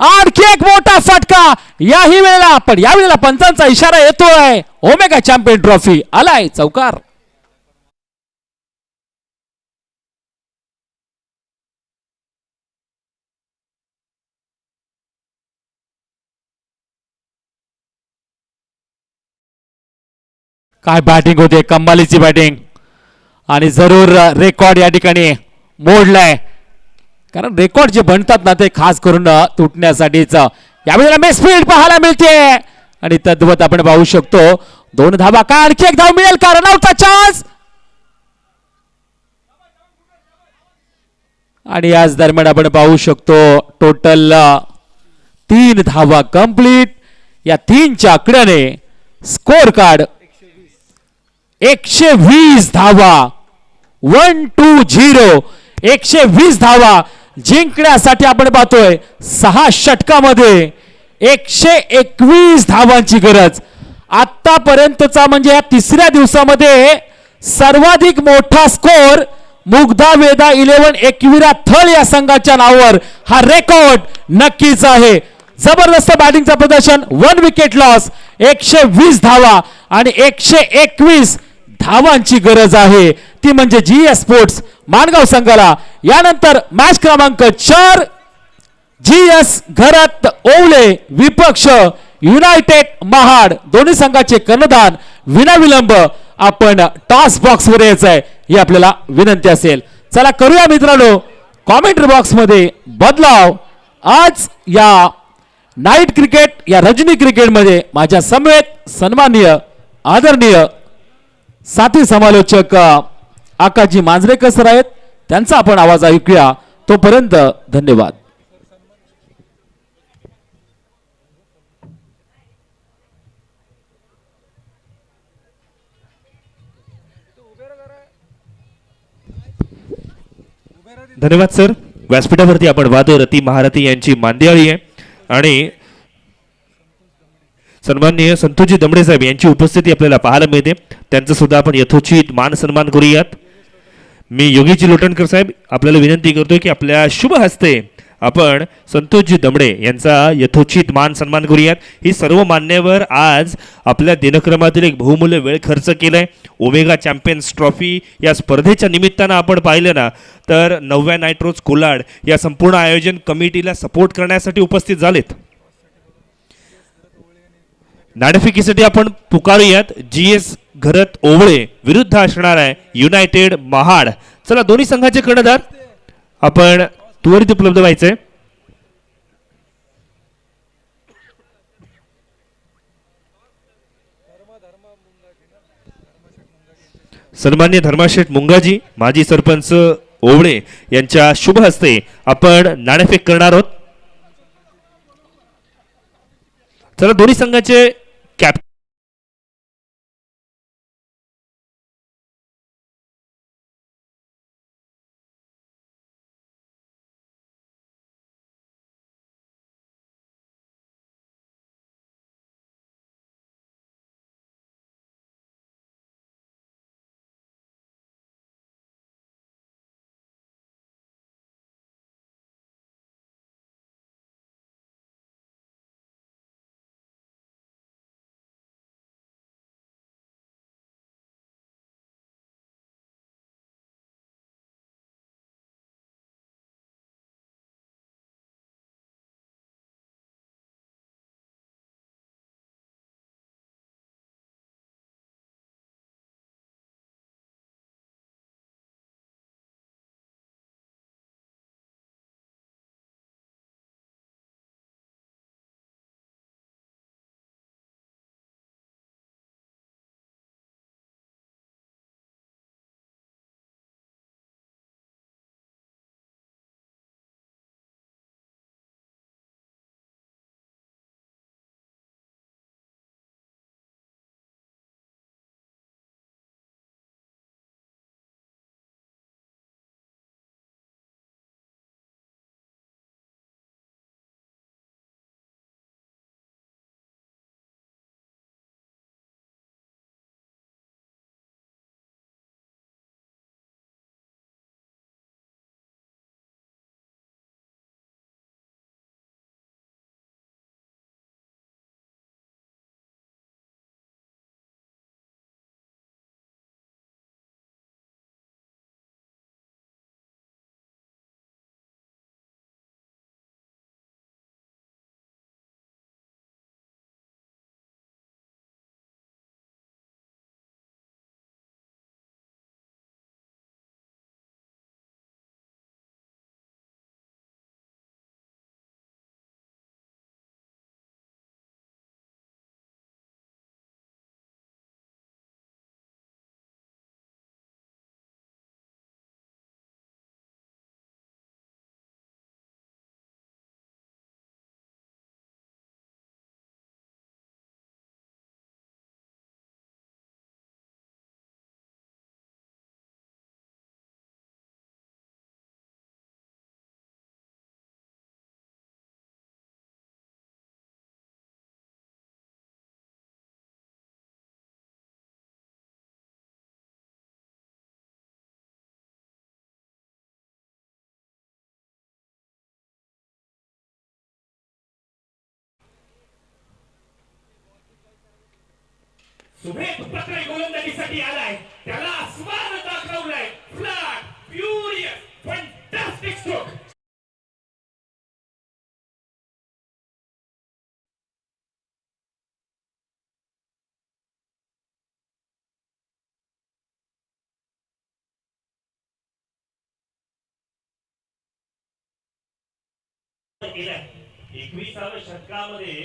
आणखी एक मोठा फटका याही वेळेला. पण यावेळेला पंचांचा इशारा येतोय, ओमेगा चॅम्पियन ट्रॉफी आलाय चौकार. काय बॅटिंग होते, कमालीची बॅटिंग. आणि जरूर रेकॉर्ड या ठिकाणी मोडलाय, कारण रेकॉर्ड जे बनतात ना ते खास करून तुटण्यासाठीच. यावेळेला मिसफील्ड पाहायला मिळते आणि तद्वत आपण पाहू शकतो 2 धावा. का आणखी एक धाव मिळेल का? रनआउटचा चान्स. आणि याच दरम्यान आपण पाहू शकतो टोटल 3 धावा कंप्लीट. या 3च्या आकड्याने स्कोर कार्ड 120 धावा 1-2-0 120 धावा जिंकण्यासाठी आपण पाहतोय 6 षटकामध्ये 121 धावांची गरज. आतापर्यंतचा म्हणजे या तिसऱ्या दिवसामध्ये सर्वाधिक मोठा स्कोर मुग्धा वेदा 11 एकविरा थळ या संघाच्या नावावर हा रेकॉर्ड नक्कीच आहे. जबरदस्त बॅटिंगचं प्रदर्शन. 1 विकेट लॉस 120 धावा आणि 121 धावांची गरज आहे ती म्हणजे GS स्पोर्ट्स माणगाव संघाला. यानंतर मॅच क्रमांक 4 GS घरात ओवळे विपक्ष युनायटेड महाड. दोन्ही संघाचे कर्णधार विनाविलंब आपण टॉस बॉक्स वर यायचं आहे ही आपल्याला विनंती असेल. चला करूया मित्रांनो कॉमेंट्री बॉक्स मध्ये बदलाव. आज या नाईट क्रिकेट या रजनी क्रिकेट मध्ये माझ्या समवेत सन्माननीय आदरणीय साथी समालोचक आकाजी मांजरेकर सर आहेत. त्यांचा आपण आवाज ऐकूया. तोपर्यंत धन्यवाद. धन्यवाद सर. व्यासपीठावरती आपण वादळ रती महारथी यांची मांदियाळी आहे आणि सन्माननीय संतोषजी दमडे साहेब यांची उपस्थिती आपल्याला पाहायला मिळते. त्यांचं सुद्धा आपण यथोचित मान सन्मान करूयात. मी योगीजी लोटणकर साहेब आपल्याला विनंती करतोय की आपल्या शुभ हस्ते आपण संतोषजी दमडे यांचा यथोचित मान सन्मान करूयात. ही सर्व मान्यवर आज आपल्या दिनक्रमातील एक बहुमूल्य वेळ खर्च केलाय. ओमेगा चॅम्पियन्स ट्रॉफी या स्पर्धेच्या निमित्तानं आपण पाहिलं ना तर 9व्या नाईट रोज कोलाड या संपूर्ण आयोजन कमिटीला सपोर्ट करण्यासाठी उपस्थित झालेत. नाणेफेकीसाठी आपण पुकारूयात GS घरत ओवळे विरुद्ध असणार आहे युनायटेड महाड. चला दोन्ही संघाचे कर्णधार आपण त्वरित उपलब्ध व्हायचंय. सन्मान्य धर्माशेठ मुंगाजी माजी सरपंच ओवळे यांच्या शुभ हस्ते आपण नाणेफेक करणार आहोत. चला दोन्ही संघाचे कॅप्टन सुमेध पत्र गोलंदाजीसाठी आलाय, त्याला आस्मान दाखवलाय. Flat furious fantastic stroke. केलाय. 21व्या शतकामध्ये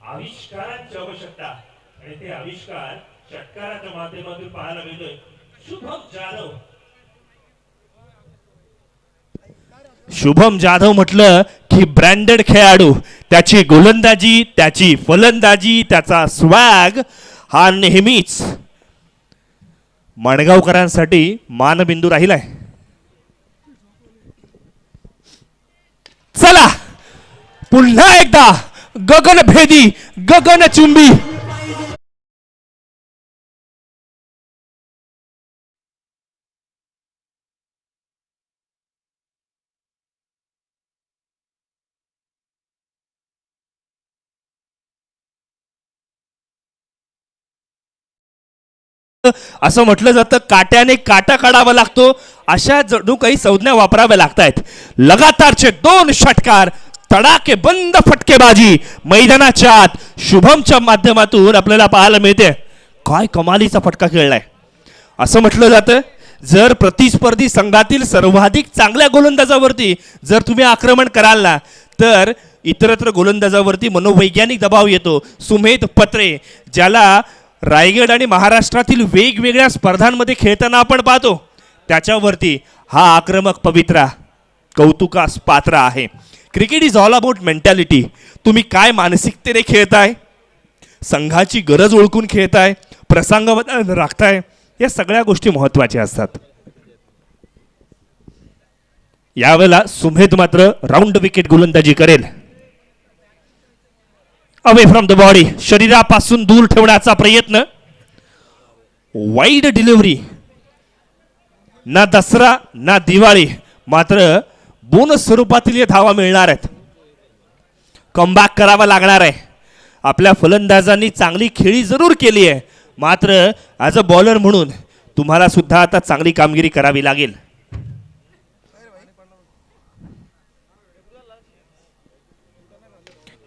आविष्कारांची आवश्यकता आणि ते आविष्कार षटकाराच्या माध्यमातून पाहायला मिळतोय. शुभम जाधव म्हटलं की ब्रँडेड खेळाडू, त्याची गोलंदाजी, त्याची फलंदाजी, त्याचा स्वॅग हा नेहमीच माणगावकरांसाठी मानबिंदू राहिलाय. चला पुन्हा एकदा गगनभेदी, गगनचुंबी असं म्हटलं जातं, काट्याने काटा काढावा लागतो, अशा जणू काही संज्ञा वापराव्या लागतायत. लगातारचे 2 षटकार, तडाके बंद फटकेबाजी मैदानाच्या आत शुभमच्या माध्यमातून आपल्याला पाहायला मिळते. काय कमालीचा फटका खेळलाय. असं म्हटलं जातं, जर प्रतिस्पर्धी संघातील सर्वाधिक चांगल्या गोलंदाजावरती जर तुम्ही आक्रमण कराल ना, तर इतरत्र गोलंदाजावरती मनोवैज्ञानिक दबाव येतो. सुमेध पत्रे, ज्याला रायगड आणि महाराष्ट्रातील वेगवेगळ्या स्पर्धांमध्ये खेळताना आपण पाहतो, त्याच्यावरती हा आक्रमक पवित्रा कौतुकास पात्र आहे. Cricket is all about mentality. तुम्ही काय मानसिकतेने खेळताय, संघाची गरज ओळखून खेळताय, प्रसंगाबद्दल राखताय, या सगळ्या गोष्टी महत्त्वाच्या असतात. यावेळेला सुमेध मात्र राऊंड विकेट गोलंदाजी करेल. अवे फ्रॉम द बॉडी, शरीरापासून दूर ठेवण्याचा प्रयत्न. Wide delivery. ना दसरा ना दिवाळी, मात्र बोनस स्वरूपातील धावा मिळणार आहेत. कमबॅक करावा लागणार आहे. आपल्या फलंदाजांनी चांगली खेळी जरूर केली आहे, मात्र ॲज अ बॉलर म्हणून तुम्हाला सुद्धा आता चांगली कामगिरी करावी लागेल.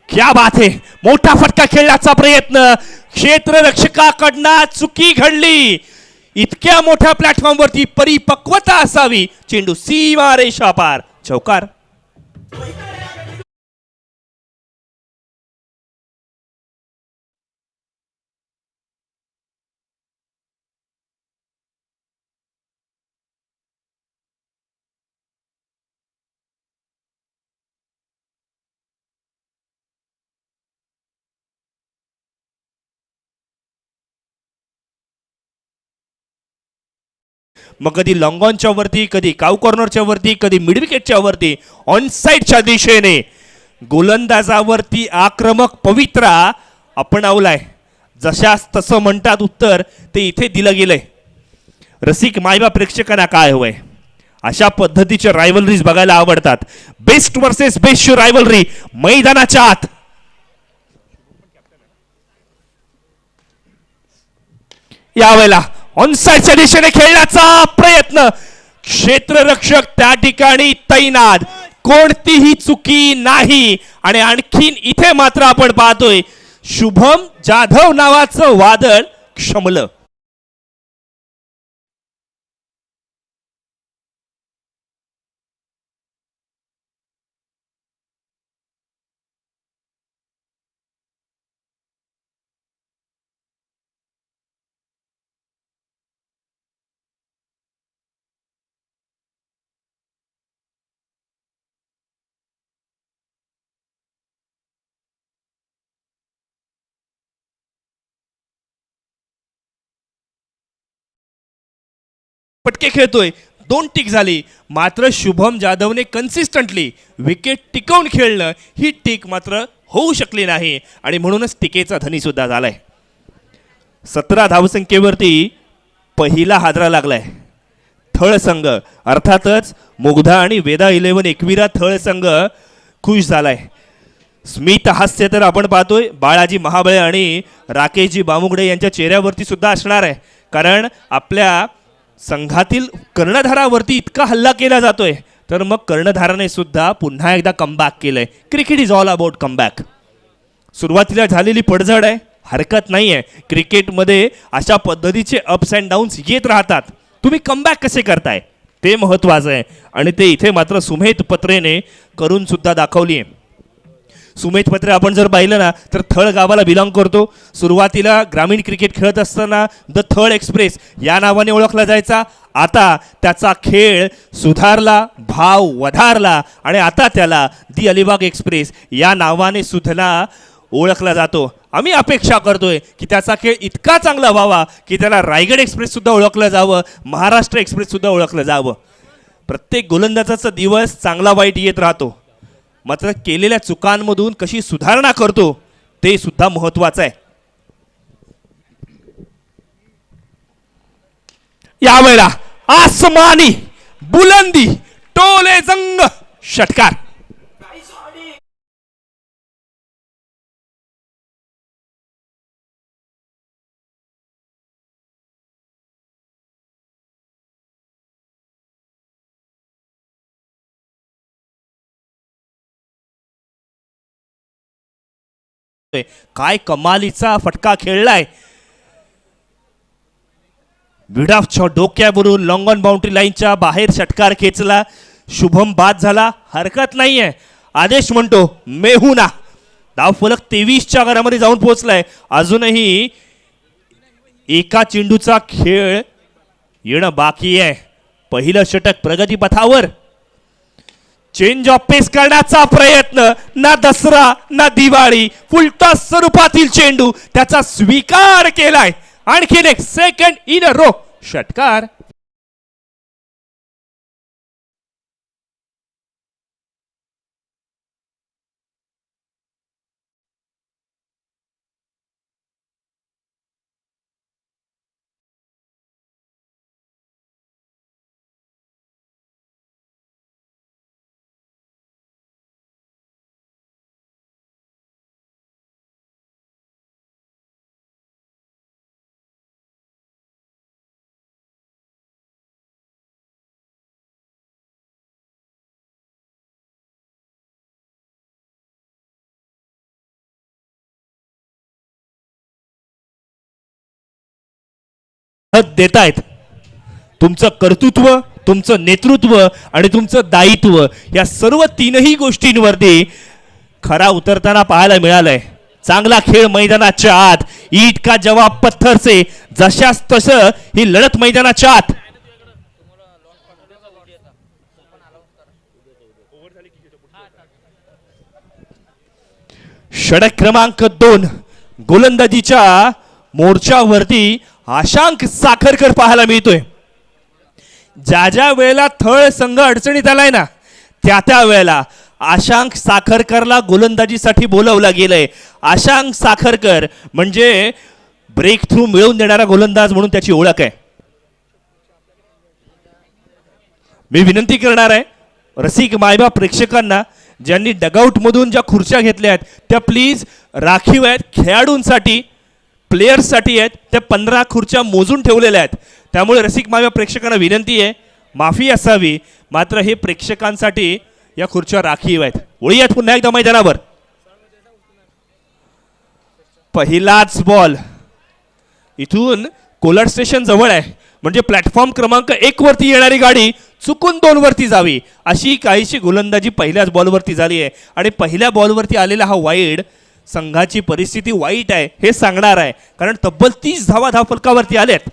क्या बात है, मोठा फटका खेळण्याचा प्रयत्न, क्षेत्ररक्षकाकडनं चुकी घडली. इतक्या मोठ्या प्लॅटफॉर्मवरती परिपक्वता असावी. चेंडू सीमा रेषा पार, चौकार. मग कधी लॉंग ऑनच्या वरती, कधी काउ कॉर्नरच्या वरती, कधी मिड विकेटच्या वरती, ऑन साइडच्या दिशेने गोलंदाजावरती आक्रमक पवित्रा अपनावलाय. जशास तसं म्हणतात उत्तर, ते इथे दिलं गेलंय. रसिक मायबा प्रेक्षकांना काय हवंय, अशा पद्धतीचे रायव्हलरीज बघायला आवडतात. बेस्ट वर्सेस बेस्ट रायव्हलरी मैदानाच्या आत. यावेळेला ऑनसाइडच्या दिशेने खेळण्याचा प्रयत्न, क्षेत्ररक्षक त्या ठिकाणी तैनात, कोणतीही चुकी नाही. आणि आणखीन इथे मात्र आपण पाहतोय शुभम जाधव नावाचं वादळ क्षमलं. पटके खेळतोय, 2 टिक झाली, मात्र शुभम जाधवने कन्सिस्टंटली विकेट टिकवून खेळणं, ही टिक मात्र होऊ शकली नाही आणि म्हणूनच टिकेचा धनी सुद्धा झालाय. 17 धावसंख्येवरती पहिला हादरा लागलाय थळ संघ. अर्थातच मुग्धा आणि वेदा 11 एकविरा थळ संघ खुश झालाय. स्मित हास्य तर आपण पाहतोय बाळाजी महाबळे आणि राकेशजी बामुगडे यांच्या चेहऱ्यावरती सुद्धा असणार आहे, कारण आपल्या संघातील कर्णधारावरती इतका हल्ला केला जातोय, तर मग कर्णधाराने सुद्धा पुन्हा एकदा कमबॅक केलंय. Cricket is all about comeback. सुरुवातीला झालेली पडझड आहे, हरकत नाही आहे. क्रिकेटमध्ये अशा पद्धतीचे अप्स अँड डाऊन्स येत राहतात. तुम्ही कमबॅक कसे करताय ते महत्त्वाचं आहे, आणि ते इथे मात्र सुमेध पत्रेने करून सुद्धा दाखवली आहे. सुमेध पत्रे आपण जर पाहिलं ना तर थळ गावाला बिलॉंग करतो. सुरुवातीला ग्रामीण क्रिकेट खेळत असताना द थळ एक्सप्रेस या नावाने ओळखला जायचा. आता त्याचा खेळ सुधारला, भाव वधारला आणि आता त्याला दी अलिबाग एक्सप्रेस या नावाने सुद्धा ओळखला जातो. आम्ही अपेक्षा करतोय की त्याचा खेळ इतका चांगला व्हावा की त्याला रायगड एक्सप्रेस सुद्धा ओळखलं जावं, महाराष्ट्र एक्सप्रेस सुद्धा ओळखलं जावं. प्रत्येक गोलंदाजाचा दिवस चांगला वाईट येत राहतो, मात्र केलेल्या चुकांमधून कशी सुधारणा करतो ते सुद्धा महत्वाचं आहे. यावेळेला आसमानी बुलंदी टोले जंग षटकार. काय कमालीचा फटका खेळलाय. विडाफच्या डोक्यावरून लॉंग ऑन बाउंड्री लाईनच्या बाहेर षटकार खेचला. शुभम बाद झाला, हरकत नाहीये. आदेश म्हणतो मेहुना. धावफलक 23च्या घरामध्ये जाऊन पोहोचलाय. अजूनही एका चेंडूचा खेळ येणं बाकी आहे. पहिलं षटक प्रगतीपथावर. चेंज ऑफ पेस करण्याचा प्रयत्न, ना दसरा ना दिवाळी, फुलटॉस स्वरूपातील चेंडू त्याचा स्वीकार केलाय. आणखीन एक सेकंड इन अ रो षटकार. देतायत. तुमचं कर्तृत्व, तुमचं नेतृत्व आणि तुमचं दायित्व या सर्व तीनही गोष्टींवरती खरा उतरताना पाहायला मिळालंय. चांगला खेळ मैदानाच्या आत, ईट का जवाब पत्थर से, जशास तसं ही लढत मैदानाच्या आत. षटक क्रमांक 2 गोलंदाजीच्या मोर्चावरती आशांक साखरकर पाहायला मिळतोय. ज्या वेळेला थळ संघ अडचणीत आलाय ना, त्या वेळेला आशांक साखरकरला गोलंदाजीसाठी बोलवलं गेलंय. आशांक साखरकर म्हणजे ब्रेक थ्रू मिळवून देणारा गोलंदाज म्हणून त्याची ओळख आहे. मी विनंती करणार आहे रसिक मायबाप प्रेक्षकांना, ज्यांनी डगआउट मधून ज्या खुर्च्या घेतल्या आहेत त्या प्लीज राखीव आहेत, खेळाडूंसाठी प्लेयर्ससाठी आहेत. त्या 15 खुर्च्या मोजून ठेवलेल्या आहेत. त्यामुळे रसिक मायबाप प्रेक्षकांना विनंती आहे, माफी असावी, मात्र हे प्रेक्षकांसाठी या खुर्च्या राखीव आहेत. वळूयात पुन्हा एकदा मैदानावर. पहिलाच बॉल इथून कोलाड स्टेशन जवळ आहे, म्हणजे प्लॅटफॉर्म क्रमांक 1 वरती येणारी गाडी चुकून 2 वरती जावी अशी काहीशी गोलंदाजी पहिल्याच बॉलवरती झाली आहे. आणि पहिल्या बॉलवरती आलेला हा वाईड संघाची परिस्थिती वाईट आहे हे सांगणार आहे, कारण तब्बल 30 धावा धावफलकावरती आल्यात.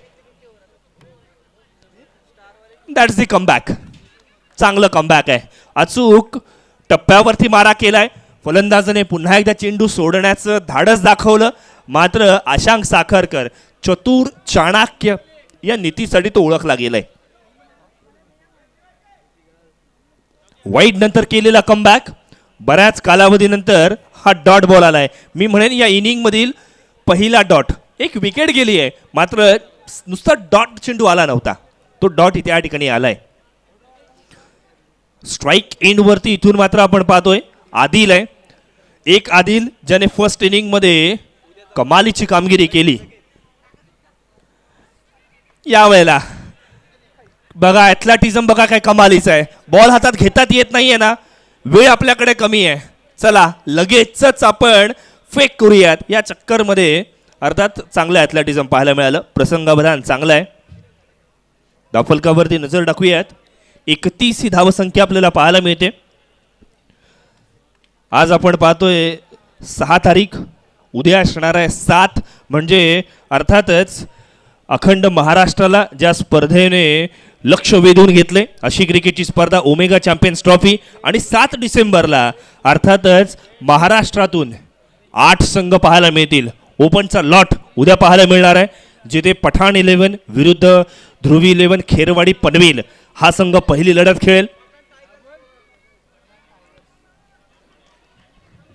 That's the comeback. चांगलं कमबॅक आहे. अचूक टप्प्यावरती मारा केलाय. फलंदाजाने पुन्हा एकदा चेंडू सोडण्याचं धाडस दाखवलं, मात्र आशांक साखरकर चतुर चाणक्य या नीतीसाठी तो ओळखला गेलाय. वाईड नंतर केलेला कमबॅक, बऱ्याच कालावधीनंतर हा डॉट बॉल आलाय. मी म्हणेन या इनिंग मधील पहिला डॉट. एक विकेट गेली आहे, मात्र नुसता डॉट चेंडू आला नव्हता, तो डॉट इथे या ठिकाणी आलाय. स्ट्राईक एंड वरती इथून मात्र आपण पाहतोय आदिल आहे. एक आदिल ज्याने फर्स्ट इनिंग मध्ये कमालीची कामगिरी केली. यावेळेला बघा ॲथलेटिझम बघा काय कमालीचं आहे. बॉल हातात घेतात येत नाहीये ना, वेळ आपल्याकडे कमी आहे. चला लगेचच आपण फेक करूयात. या चक्करमध्ये अर्थात चांगलं ॲथलेटिझम पाहायला मिळालं. प्रसंगावधान चांगलं आहे. धावफलकावरती नजर टाकूयात. 31 ही धावसंख्या आपल्याला पाहायला मिळते. आज आपण पाहतोय 6 तारीख, उद्या असणार आहे 7. म्हणजे अर्थातच अखंड महाराष्ट्राला ज्या स्पर्धेने लक्ष वेधून घेतले अशी क्रिकेटची स्पर्धा ओमेगा चॅम्पियन्स ट्रॉफी. आणि 7 डिसेंबरला अर्थातच महाराष्ट्रातून 8 संघ पाहायला मिळतील. ओपनचा लॉट उद्या पाहायला मिळणार आहे, जिथे पठाण 11 विरुद्ध ध्रुवी 11 खेरवाडी पनवेल हा संघ पहिली लढत खेळेल.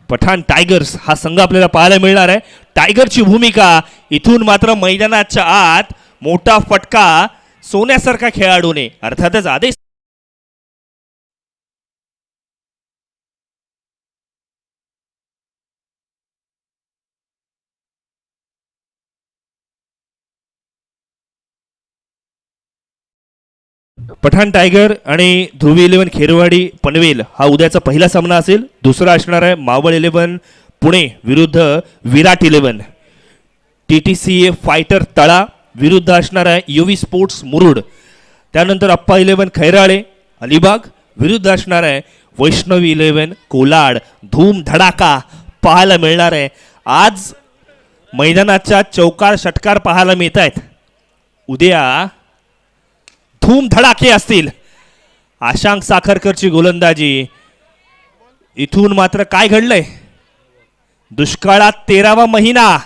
पठाण टायगर्स हा संघ आपल्याला पाहायला मिळणार आहे. टायगरची भूमिका इथून मात्र मैदानाच्या आत मोठा फटका सोन्यासारखा खेळाडूने अर्थातच आदेश पठाण टायगर आणि ध्रुवी 11 खेरवाडी पनवेल हा उद्याचा पहिला सामना असेल. दुसरा असणार आहे मावळ 11 पुणे विरुद्ध विराट 11. TTCA फायटर तळा विरुद्ध असणार आहे युवी स्पोर्ट्स मुरुड. त्यानंतर अप्पा 11 खैराळे अलिबाग विरुद्ध असणार आहे वैष्णवी 11 कोलाड. धूम धडाका पाहायला मिळणार आहे. आज मैदानाच्या चौकार षटकार पाहायला मिळत आहेत. उद्या धूम धडाके असतील. आशांक साखरकरची गोलंदाजी. इथून मात्र काय घडलंय, दुष्काळात 13वा महिना.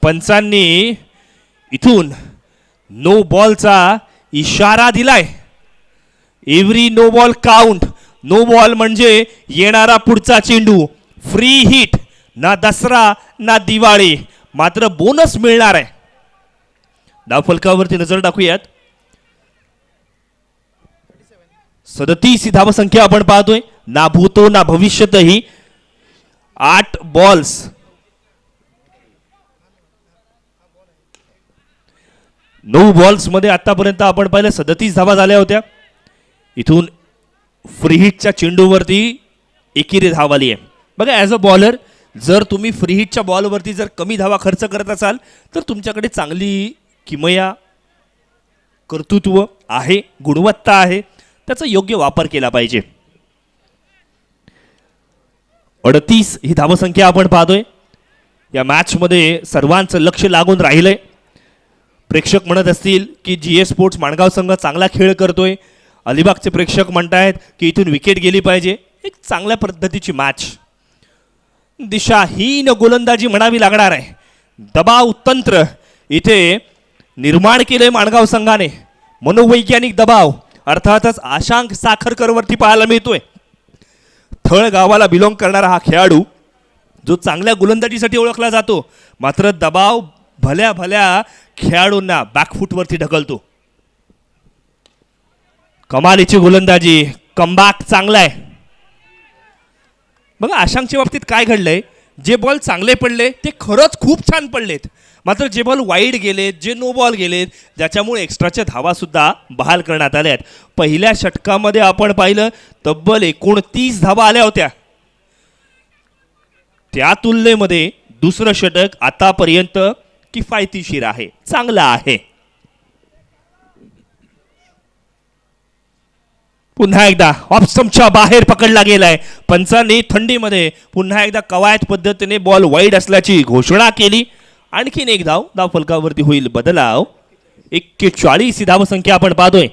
पंचांनी इथून नो बॉलचा इशारा दिलाय. Every no ball count. No ball म्हणजे येणारा पुढचा चेंडू. Free hit. ना दसरा ना दिवाळी, मात्र बोनस मिळणार आहे. धावफलकावरती नजर टाकूयात. 37 ही धावसंख्या आपण पाहतोय. ना भूतो ना भविष्यतही 8 बॉल्स. नऊ बॉल्स मध्ये आतापर्यंत आपण पाहिलं 37 धावा झाल्या होत्या. इथून फ्री हिटच्या चेंडूवरती एकेरी धाव आली आहे. बघा ॲज अ बॉलर जर तुम्ही फ्री हिटच्या बॉलवरती जर कमी धावा खर्च करत असाल तर तुमच्याकडे चांगली किमया कर्तृत्व आहे, गुणवत्ता आहे, त्याचा योग्य वापर केला पाहिजे. 38 ही धावसंख्या आपण पाहतोय. या मॅचमध्ये सर्वांचं लक्ष लागून राहिलंय. प्रेक्षक म्हणत असतील की GS स्पोर्ट्स माणगाव संघ चांगला खेळ करतोय. अलिबागचे प्रेक्षक म्हणतायत की इथून विकेट गेली पाहिजे. एक चांगल्या पद्धतीची मॅच. दिशाहीन गोलंदाजी म्हणावी लागणार आहे. दबाव तंत्र इथे निर्माण केले माणगाव संघाने. मनोवैज्ञानिक दबाव अर्थातच आशांक साखरकरवरती पाहायला मिळतोय. थळ गावाला बिलॉंग करणारा हा खेळाडू जो चांगल्या गोलंदाजीसाठी ओळखला जातो, मात्र दबाव भल्या भल्या खेळाडूंना बॅकफुटवरती ढकलतो. कमालीची गोलंदाजी. कमबॅक चांगला आहे. बघा आशांकच्या बाबतीत काय घडलंय, जे बॉल चांगले पडले ते खरंच खूप छान पडलेत, मात्र जे बॉल वाईड गेलेत, जे नो बॉल गेलेत, ज्याच्यामुळे एक्स्ट्राच्या धावा सुद्धा बहाल करण्यात आल्या आहेत. पहिल्या षटकामध्ये आपण पाहिलं तब्बल 29 धावा आल्या होत्या. त्या तुलनेमध्ये दुसरं षटक आतापर्यंत किफायतीशीर आहे, चांगलं आहे. पुन्हा एकदा ऑप्शनच्या बाहेर पकडला गेलाय. पंचांनी थंडीमध्ये पुन्हा एकदा कवायत पद्धतीने बॉल वाईड असल्याची घोषणा केली. आणखीन एक धाव फलकावरती होईल बदलाव. 41 ही धावसंख्या आपण पाहतोय.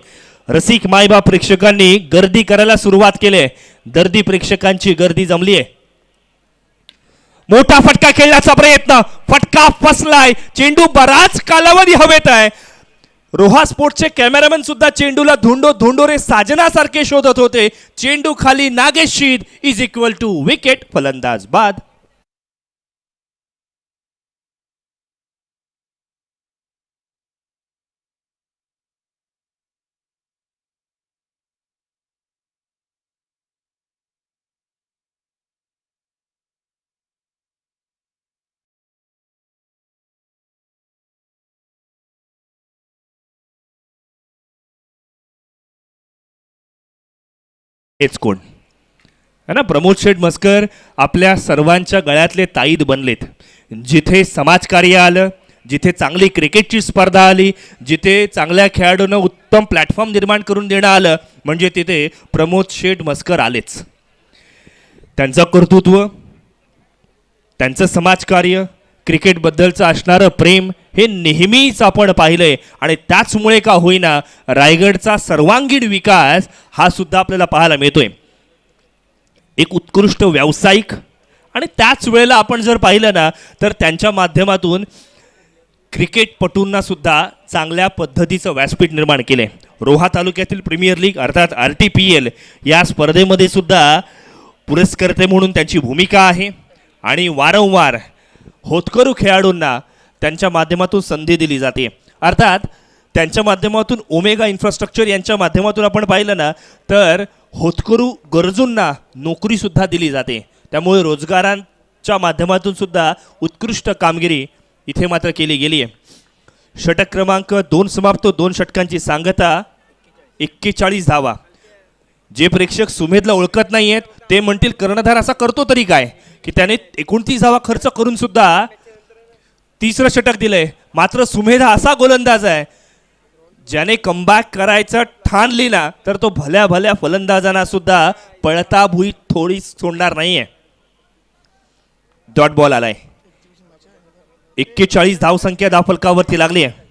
रसिक मायबाप प्रेक्षकांनी गर्दी करायला सुरुवात केली. दर्दी प्रेक्षकांची गर्दी जमली आहे. मोठा फटका खेळण्याचा प्रयत्न, फटका फसलाय. चेंडू बराच कालावधी हवेत आहे. रोहा स्पोर्ट्सचे कॅमेरामॅन सुद्धा चेंडूला धोंडोरे साजनासारखे शोधत होते. चेंडू खाली. नागेश शीद इज इक्वल टू विकेट. फलंदाज बाद. हेच कोण है ना. प्रमोद शेठ मस्कर आपल्या सर्वांच्या गळ्यातले ताईद बनलेत. जिथे समाजकार्य आलं, जिथे चांगली क्रिकेटची स्पर्धा आली, जिथे चांगल्या खेळाडूंना उत्तम प्लॅटफॉर्म निर्माण करून देणं आलं, म्हणजे तिथे प्रमोद शेठ मस्कर आलेच. त्यांचं कर्तृत्व, त्यांचं समाजकार्य, क्रिकेटबद्दलचं असणारं प्रेम हे नेहमीच आपण पाहिलंय. आणि त्याचमुळे का होईना रायगडचा सर्वांगीण विकास हा सुद्धा आपल्याला पाहायला मिळतोय. एक उत्कृष्ट व्यावसायिक आणि त्याच वेळेला आपण जर पाहिलं ना तर त्यांच्या माध्यमातून क्रिकेटपटूंना सुद्धा चांगल्या पद्धतीचं व्यासपीठ निर्माण केले. रोहा तालुक्यातील प्रीमियर लीग अर्थात RTPL या स्पर्धेमध्ये सुद्धा पुरस्कर्ते म्हणून त्यांची भूमिका आहे. आणि वारंवार होतकरू खेळाडूंना त्यांच्या माध्यमातून संधी दिली जाते. अर्थात त्यांच्या माध्यमातून ओमेगा इन्फ्रास्ट्रक्चर यांच्या माध्यमातून आपण पाहिलं ना तर होतकरू गरजूंना नोकरीसुद्धा दिली जाते. त्यामुळे रोजगारांच्या माध्यमातून सुद्धा उत्कृष्ट कामगिरी इथे मात्र केली गेली आहे. षटक क्रमांक 2 समाप्त, 2 षटकांची सांगता, 41 धावा. जे प्रेक्षक सुमेधला ओळखत नाही आहेत ते म्हणतील कर्णधार असा करतो तरी काय की त्याने 29 धावा खर्च करून सुद्धा तिसरं षटक दिलंय. मात्र सुमेध हा असा गोलंदाज आहे ज्याने कमबॅक करायचं ठाणली ना तर तो भल्या भल्या फलंदाजांना सुद्धा पळता भुई थोडी सोडणार नाहीये. डॉट बॉल आलाय. 41 धावसंख्या धावफलकावरती लागली आहे.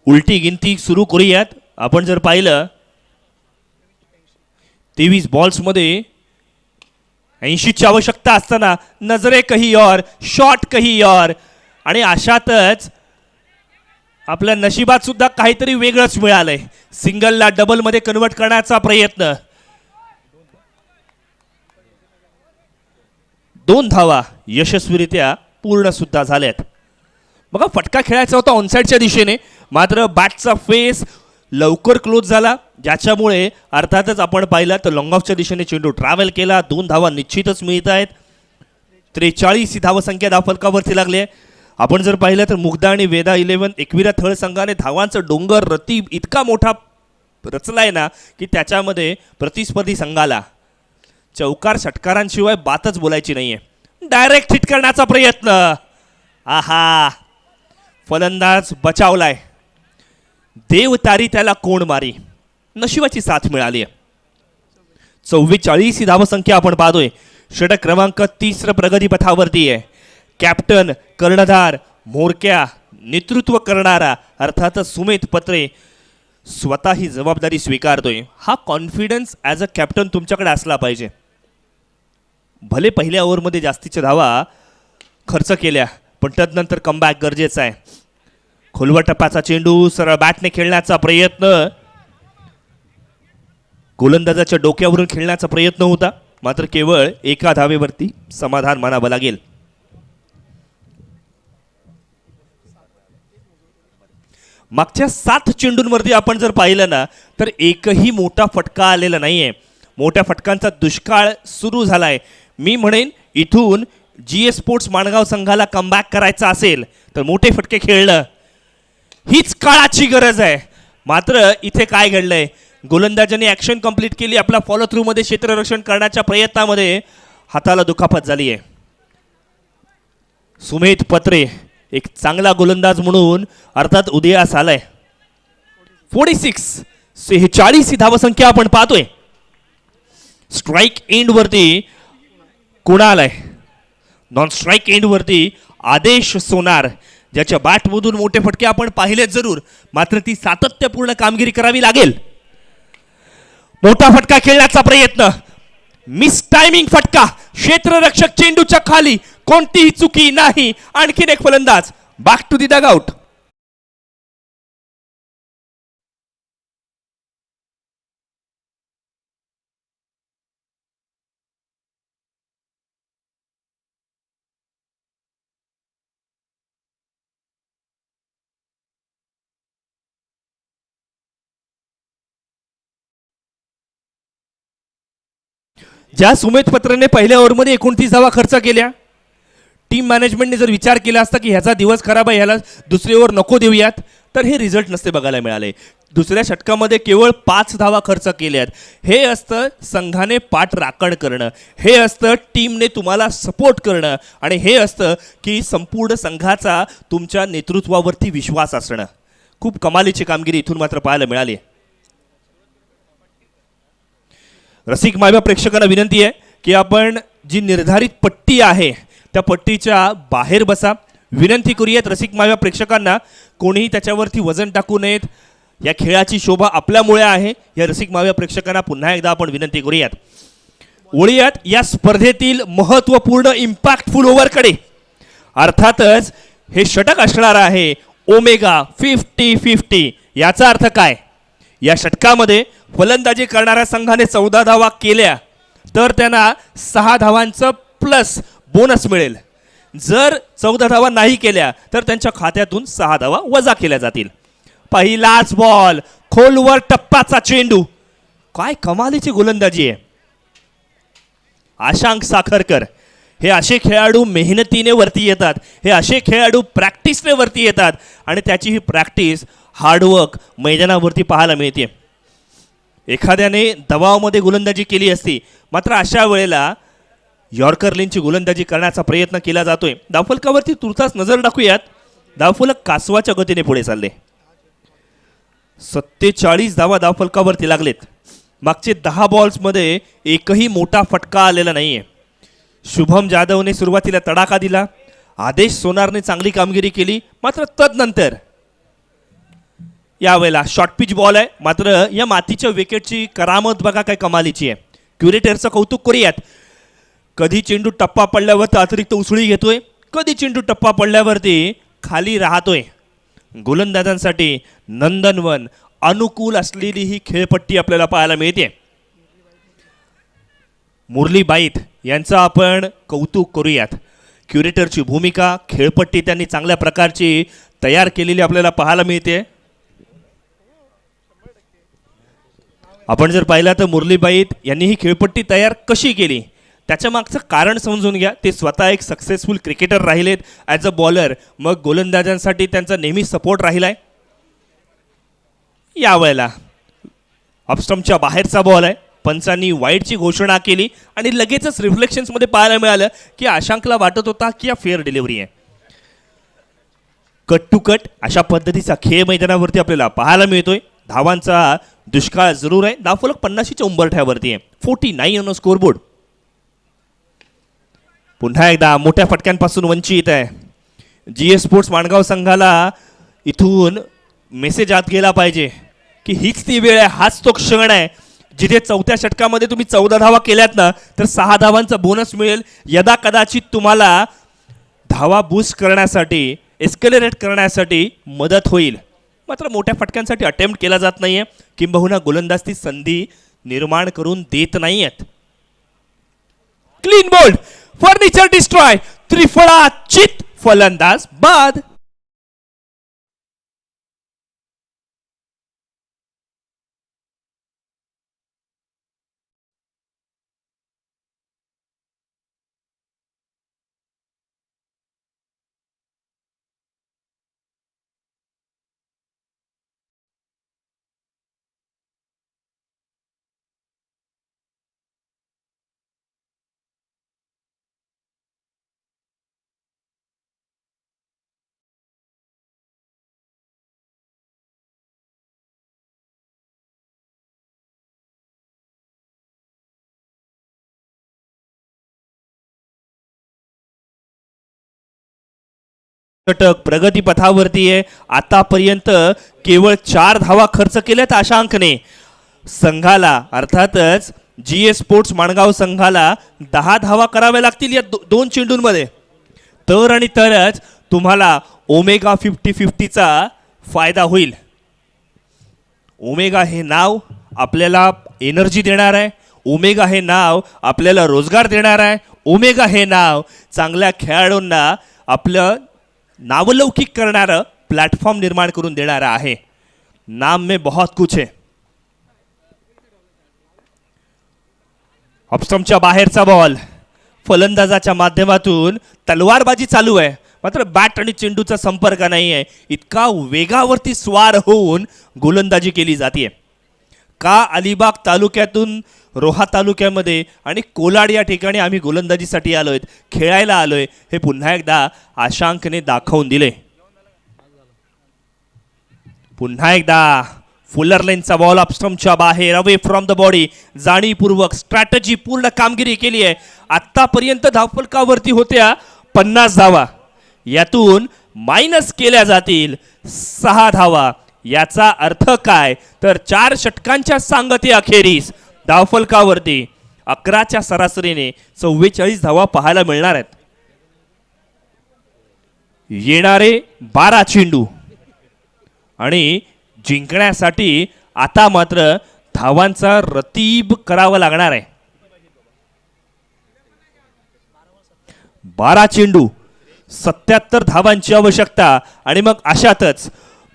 उलटी गिनती सुरू करूयात. आपण जर पाहिलं 23 बॉल्समध्ये 80ची आवश्यकता असताना नजरे कही और, शॉट कही और, आणि अशातच आपल्या नशिबात सुद्धा काहीतरी वेगळंच मिळालंय. सिंगलला डबलमध्ये कन्वर्ट करण्याचा प्रयत्न. 2 धावा यशस्वीरित्या पूर्ण सुद्धा झाल्यात. बघा फटका खेळायचा होता ऑनसाईडच्या दिशेने, मात्र बॅटचा फेस लवकर क्लोज झाला, ज्याच्यामुळे अर्थातच आपण पाहिलं तर लॉंग ऑफच्या दिशेने चेंडू ट्रॅव्हल केला. 2 धावा निश्चितच मिळत आहेत. 43 ही धावसंख्या धावफलकावरती लागली आहे. आपण जर पाहिलं तर मुग्धा आणि वेदा 11 एकविरा थळ संघाने धावांचं डोंगर रती इतका मोठा रचलाय ना की त्याच्यामध्ये प्रतिस्पर्धी संघाला चौकार षटकारांशिवाय बातच बोलायची नाहीये. डायरेक्ट हिट करण्याचा प्रयत्न. आहा, फलंदाज बचावलाय. देव तारी त्याला कोण मारी, नशिबाची साथ मिळाली आहे. 44 ही धावसंख्या आपण पाहतोय. षटक क्रमांक 3 प्रगतीपथावरती आहे. कॅप्टन, कर्णधार, म्होरक्या, नेतृत्व करणारा अर्थातच सुमेध पत्रे स्वतः ही जबाबदारी स्वीकारतोय. हा कॉन्फिडन्स ॲज अ कॅप्टन तुमच्याकडे असला पाहिजे. भले पहिल्या ओव्हरमध्ये जास्तीच्या धावा खर्च केल्या पण त्यानंतर कमबॅक गरजेचं आहे. खोलवर टप्प्याचा चेंडू सरळ बॅटने खेळण्याचा प्रयत्न. गोलंदाजाच्या डोक्यावरून खेळण्याचा प्रयत्न होता, मात्र केवळ एका धावेवरती समाधान मानावं लागेल. मागच्या 7 चेंडूंवरती आपण जर पाहिलं ना तर एकही मोठा फटका आलेला नाहीये. मोठ्या फटकांचा दुष्काळ सुरू झालाय. मी म्हणेन इथून GS स्पोर्ट्स माणगाव संघाला कमबॅक करायचा असेल तर मोठे फटके खेळणं हीच काळाची गरज आहे. मात्र इथे काय घडलंय, गोलंदाजाने ॲक्शन कंप्लीट केली. आपला फॉलो थ्रू मध्ये क्षेत्ररक्षण करण्याच्या प्रयत्नामध्ये हाताला दुखापत झाली आहे. सुमेध पत्रे एक चांगला गोलंदाज म्हणून अर्थात उदयास आलाय. 46 ही धावसंख्या आपण पाहतोय. स्ट्राईक एंड वरती कुणाल आहे, नॉन स्ट्राईक एंड वरती आदेश सोनार, ज्याच्या बॅटमधून मोठे फटके आपण पाहिलेच जरूर, मात्र ती सातत्यपूर्ण कामगिरी करावी लागेल. मोठा फटका खेळण्याचा प्रयत्न, मिस टायमिंग फटका, क्षेत्ररक्षक चेंडूच्या खाली, कोणतीही चुकी नाही. आणखीन एक फलंदाज बॅक टू दी डगआउट. ज्या सुमेध पत्रेने पहिल्या ओव्हरमध्ये 29 धावा खर्च केल्या, टीम मॅनेजमेंटने जर विचार केला असता की ह्याचा दिवस खराब आहे, ह्याला दुसरी ओव्हर नको देऊयात, तर हे रिझल्ट नसते बघायला मिळाले. दुसऱ्या षटकामध्ये केवळ 5 धावा खर्च केल्यात. हे असतं संघाने पाठ राखण करणं, हे असतं टीमने तुम्हाला सपोर्ट करणं, आणि हे असतं की संपूर्ण संघाचा तुमच्या नेतृत्वावरती विश्वास असणं. खूप कमालीची कामगिरी इथून मात्र पाहायला मिळाली. रसिक मायबा प्रेक्षकांना विनंती आहे की आपण जी निर्धारित पट्टी आहे त्या पट्टीच्या बाहेर बसा. विनंती करूयात रसिक मायबा प्रेक्षकांना, कोणीही त्याच्यावरती वजन टाकू नयेत. या खेळाची शोभा आपल्यामुळे आहे. या रसिक मायबा प्रेक्षकांना पुन्हा एकदा आपण विनंती करूयात. वळूयात या स्पर्धेतील महत्त्वपूर्ण इम्पॅक्टफुल ओव्हरकडे. अर्थातच हे षटक असणार आहे ओमेगा 50-50. याचा अर्थ काय? या षटकामध्ये फलंदाजी करणाऱ्या संघाने 14 धावा केल्या तर त्यांना 6 धावांचं प्लस बोनस मिळेल. जर 14 धावा नाही केल्या तर त्यांच्या खात्यातून 6 धावा वजा केल्या जातील. पहिलाच बॉल, खोलवर टप्प्याचा चेंडू. काय कमालीची गोलंदाजी आहे. आशांक साखरकर हे असे खेळाडू मेहनतीने वरती येतात, हे असे खेळाडू प्रॅक्टिसने वरती येतात, आणि त्याची ही प्रॅक्टिस हार्डवर्क मैदानावरती पाहायला मिळते. एखाद्याने दबावामध्ये गोलंदाजी केली असती, मात्र अशा वेळेला यॉर्कर लेनची गोलंदाजी करण्याचा प्रयत्न केला जातोय. धावफलकावरती तुर्तास नजर टाकूयात. धावफलक कासवाच्या गतीने पुढे चालले. 47 धावा धावफलकावरती लागलेत. मागचे 10 बॉल्समध्ये एकही मोठा फटका आलेला नाहीये. शुभम जाधवने सुरुवातीला तडाखा दिला, आदेश सोनारने चांगली कामगिरी केली, मात्र तदनंतर यावेळेला शॉर्ट पिच बॉल आहे. मात्र या मातीच्या विकेटची करामत बघा काय कमालीची आहे. क्युरेटरचं कौतुक करूयात. कधी चेंडू टप्पा पडल्यावर अतिरिक्त उसळी घेतोय, कधी चेंडू टप्पा पडल्यावरती खाली राहतोय. गोलंदाजांसाठी नंदनवन अनुकूल असलेली ही खेळपट्टी आपल्याला पाहायला मिळते. मुरली बाईत यांचं आपण कौतुक करूयात. क्युरेटरची भूमिका, खेळपट्टी त्यांनी चांगल्या प्रकारची तयार केलेली आपल्याला पाहायला मिळते. आपण जर पाहिलं तर मुरली बाईत यांनी ही खेळपट्टी तयार कशी केली त्याच्या मागचं कारण समजून घ्या. ते स्वतः एक सक्सेसफुल क्रिकेटर राहिलेत ॲज अ बॉलर, मग गोलंदाजांसाठी त्यांचा नेहमी सपोर्ट राहिलाय. यावेळेला ऑफस्टंपच्या बाहेरचा बॉल आहे. पंचांनी वाईडची घोषणा केली आणि लगेचच रिफ्लेक्शन्समध्ये पाहायला मिळालं की आशांकला वाटत होता की या फेअर डिलिव्हरी आहे. कट टू कट अशा पद्धतीचा खेळ मैदानावरती आपल्याला पाहायला मिळतोय. धावांचा दुष्काळ जरूर आहे. धावफलक 50च्या उंबरठ्यावरती आहे. 49 ऑन स्कोरबोर्ड. पुन्हा एकदा मोठ्या फटक्यांपासून वंचित आहे. GS स्पोर्ट्स माणगाव संघाला इथून मेसेज आत गेला पाहिजे की हीच ती वेळ आहे, हाच तो क्षण आहे जिथे चौथ्या षटकामध्ये तुम्ही 14 धावा केल्यात ना तर 6 धावांचा बोनस मिळेल. यदा कदाचित तुम्हाला धावा बूस्ट करण्यासाठी, एस्केलेरेट करण्यासाठी मदत होईल. मात्र मोठ्या फटक्यांसाठी अटेम्प्ट केला जात नाहीये, किंबहुना गोलंदाज ती संधी निर्माण करून देत नाहीयेत. क्लीन बोल्ड, फर्निचर डिस्ट्रॉय, त्रिफळा चित फलंदाज बाद. षटक प्रगतीपथावरती आहे. आतापर्यंत केवळ 4 धावा खर्च केल्यात आशांकने. संघाला अर्थातच GS स्पोर्ट्स माणगाव संघाला 10 धावा कराव्या लागतील या 2 चेंडूंमध्ये. तर आणि तरच तुम्हाला ओमेगा 50-50चा फायदा होईल. ओमेगा हे नाव आपल्याला एनर्जी देणार आहे. ओमेगा हे नाव आपल्याला रोजगार देणार आहे. ओमेगा हे नाव चांगल्या खेळाडूंना आपलं नावलौकिक करणारं प्लॅटफॉर्म निर्माण करून देणारं आहे. नाम में बहुत कुछ है. ऑफस्टंपच्या बाहेरचा बॉल, फलंदाजाच्या माध्यमातून तलवारबाजी चालू आहे, मात्र बॅट आणि चेंडूचा संपर्क नाही आहे. इतका वेगावरती स्वार होऊन गोलंदाजी केली जाते. का अलिबाग तालुक्यातून रोहा तालुक्यामध्ये आणि कोलाड या ठिकाणी आम्ही गोलंदाजीसाठी आलोय, खेळायला आलोय, हे पुन्हा एकदा आशांकने दाखवून दिले. पुन्हा एकदा फुलर लेनचा बॉल अपस्टम्पच्या बाहेर, अवे फ्रॉम द बॉडी, जाणीवपूर्वक स्ट्रॅटजी पूर्ण कामगिरी केली आहे. आतापर्यंत धावफलकावरती होत्या 50 धावा, यातून मायनस केल्या जातील 6 धावा. याचा अर्थ काय तर 4 षटकांच्या सांगते अखेरीस धावफलकावरती 11च्या सरासरीने 44 धावा पाहायला मिळणार आहेत. येणारे 12 चेंडू आणि जिंकण्यासाठी आता मात्र धावांचा रतीब करावा लागणार आहे. 12 चेंडू 77 धावांची आवश्यकता आणि मग अशातच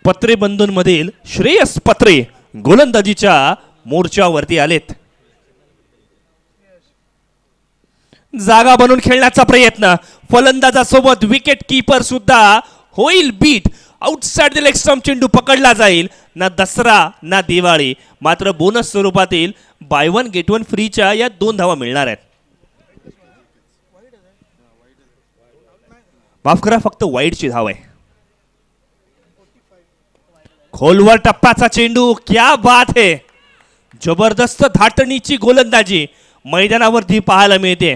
पत्रे बंधूंमधील श्रेयस पत्रे गोलंदाजीच्या मोर्चावरती आलेत. जागा बनवून खेळण्याचा प्रयत्न, फलंदाजासोबत विकेट कीपर सुद्धा होईल beat. Outside the leg stump चेंडू पकडला जाईल. ना दसरा ना दिवाळी, मात्र बोनस स्वरूपातील बाय वन गेट वन फ्रीच्या या 2 धावा मिळणार आहेत. माफ करा, फक्त वाईडची धाव आहे. खोलवर टप्प्याचा चेंडू, क्या बात है, जबरदस्त धाटणीची गोलंदाजी मैदानावरती पाहायला मिळते.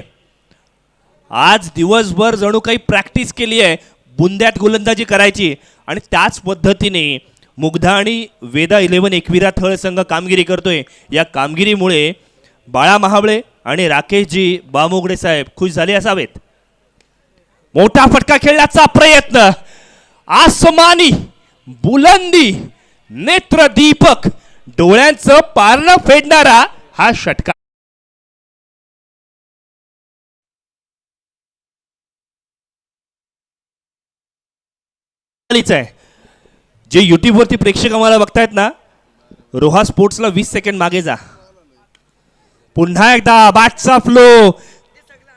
आज दिवसभर जणू काही प्रॅक्टिस केली आहे बुंद्यात गोलंदाजी करायची आणि त्याच पद्धतीने मुग्धा आणि वेदा 11 एकविरा थळ संघ कामगिरी करतोय. या कामगिरीमुळे बाळा महाबळे आणि राकेशजी बामुगडे साहेब खुश झाले असावेत. मोठा फटका खेळण्याचा प्रयत्न, आसमानी बुलंदी, नेत्रदीपक, डोळ्यांचं पारणं फेडणारा हा षटकार. जे युट्यूब वरती प्रेक्षक आम्हाला बघतायत ना, रोहा स्पोर्ट्सला 20 सेकंड मागे जा. पुन्हा एकदा बॅटचा फ्लो,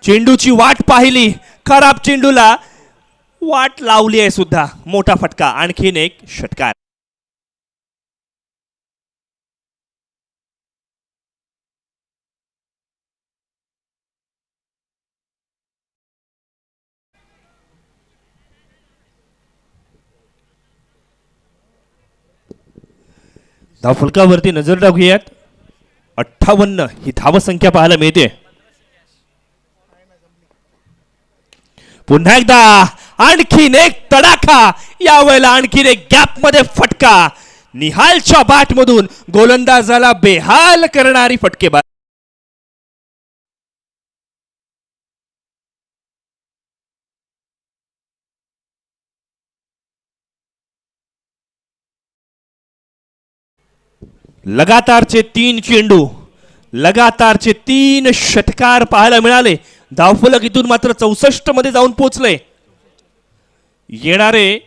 चेंडूची वाट पाहिली, खराब चेंडूला वाट लावली आहे सुद्धा. मोठा फटका, आणखीन एक षटकार. धावफलकावरती नजर टाकूयात. 58 ही धावसंख्या पाहायला मिळते. पुन्हा एकदा आणखीन एक तडाखा, यावेळेला आणखीन एक गॅप मध्ये फटका. निहालच्या बॅट मधून गोलंदाजाला बेहाल करणारी फटकेबाजी. लगातारचे 3 चेंडू, लगातारचे 3 षटकार पाहायला मिळाले. धावफलक इथून मात्र 64 मध्ये जाऊन पोहोचले. येणारे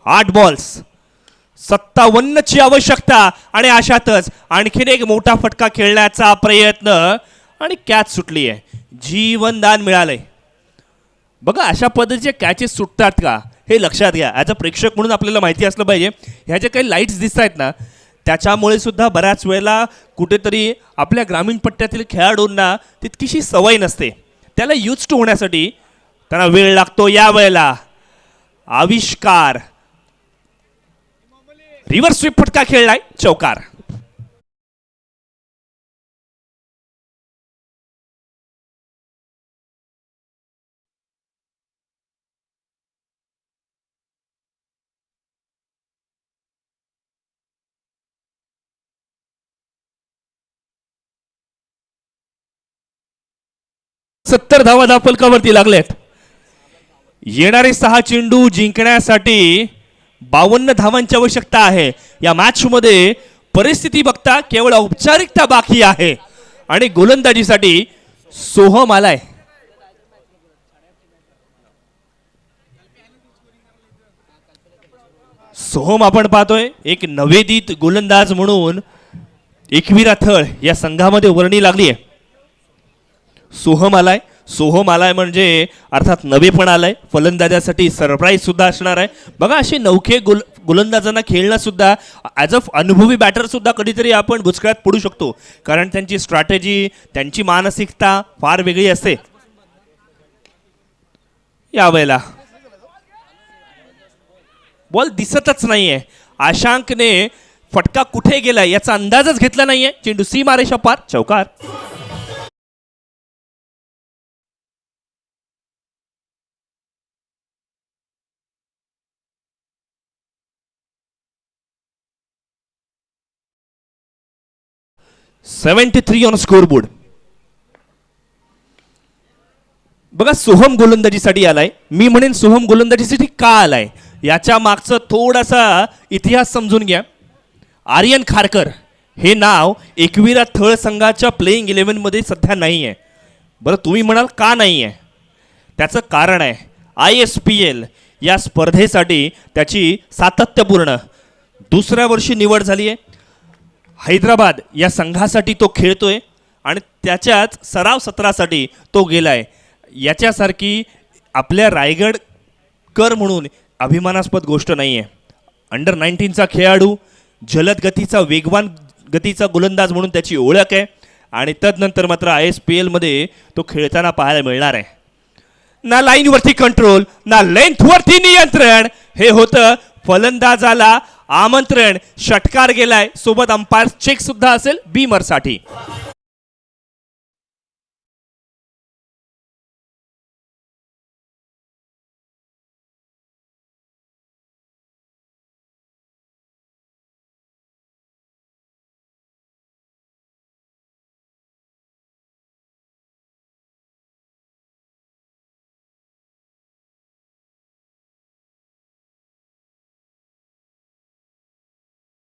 8 बॉल्स, 57 ची आवश्यकता आणि अशातच आणखीन एक मोठा फटका खेळण्याचा प्रयत्न आणि कॅच सुटली आहे. जीवनदान मिळालंय. बघा, अशा पद्धतीचे कॅचेस सुटतात का हे लक्षात घ्या. ॲज अ प्रेक्षक म्हणून आपल्याला माहिती असलं पाहिजे. ह्या ज्या काही लाईट्स दिसत आहेत ना, त्याच्यामुळे सुद्धा बऱ्याच वेळेला कुठेतरी आपल्या ग्रामीण पट्ट्यातील खेळाडूंना तितकीशी सवय नसते. त्याला यूज टू होण्यासाठी त्यांना वेळ लागतो. या वेळेला आविष्कार रिव्हर्स स्वीप फटका खेळलाय, चौकार. सत्तर धावा धावफलकावरती लागलेत. येणारे 6 चेंडू जिंकण्यासाठी 52 धावांची आवश्यकता आहे. या मॅच मध्ये परिस्थिती बघता केवळ औपचारिकता बाकी आहे आणि गोलंदाजीसाठी सोहम आलाय. सोहम आपण पाहतोय एक नवेदित गोलंदाज म्हणून एकविरा थळ या संघामध्ये वर्णी लागली आहे. सोहम आलाय. सोहम आलाय म्हणजे अर्थात नवे पण आलाय, फलंदाजासाठी सरप्राईज सुद्धा असणार आहे. बघा असे नवखे गोलंदाजांना खेळणं सुद्धा ॲज अ अनुभवी बॅटर सुद्धा कधीतरी आपण बुचकळ्यात पडू शकतो, कारण त्यांची स्ट्रॅटेजी, त्यांची मानसिकता फार वेगळी असते. यावेळेला बॉल दिसतच नाहीये, आशांकने फटका कुठे गेलाय याचा अंदाजच घेतला नाहीये. चेंडू सीमारेषा पार, चौकार. $73 ऑन स्कोरबोर्ड. बघा सोहम गोलंदाजीसाठी आलाय. मी म्हणेन सोहम गोलंदाजीसाठी का आलाय याच्या मागचा थोडासा इतिहास समजून घ्या. आर्यन खारकर हे नाव एकविरा थळ संघाच्या प्लेइंग 11 मध्ये सध्या नाही आहे. बरं तुम्ही म्हणाल का नाही आहे, त्याचं कारण आहे ISPL या स्पर्धेसाठी त्याची सातत्यपूर्ण दुसऱ्या वर्षी निवड झाली आहे. हैदराबाद या संघासाठी तो खेळतोय आणि त्याच्याच सराव सत्रासाठी तो गेलाय. याच्यासारखी आपल्या रायगडकर म्हणून अभिमानास्पद गोष्ट नाही आहे. अंडर 19चा खेळाडू, जलद गतीचा वेगवान गतीचा गोलंदाज म्हणून त्याची ओळख आहे आणि तदनंतर मात्र ISPL मध्ये तो खेळताना पाहायला मिळणार आहे. ना लाईनवरती कंट्रोल, ना लेंथवरती नियंत्रण, हे होतं फलंदाजाला आमंत्रण. षटकार गेलाय, सोबत अंपायर चेक सुद्धा असेल बीमरसाठी.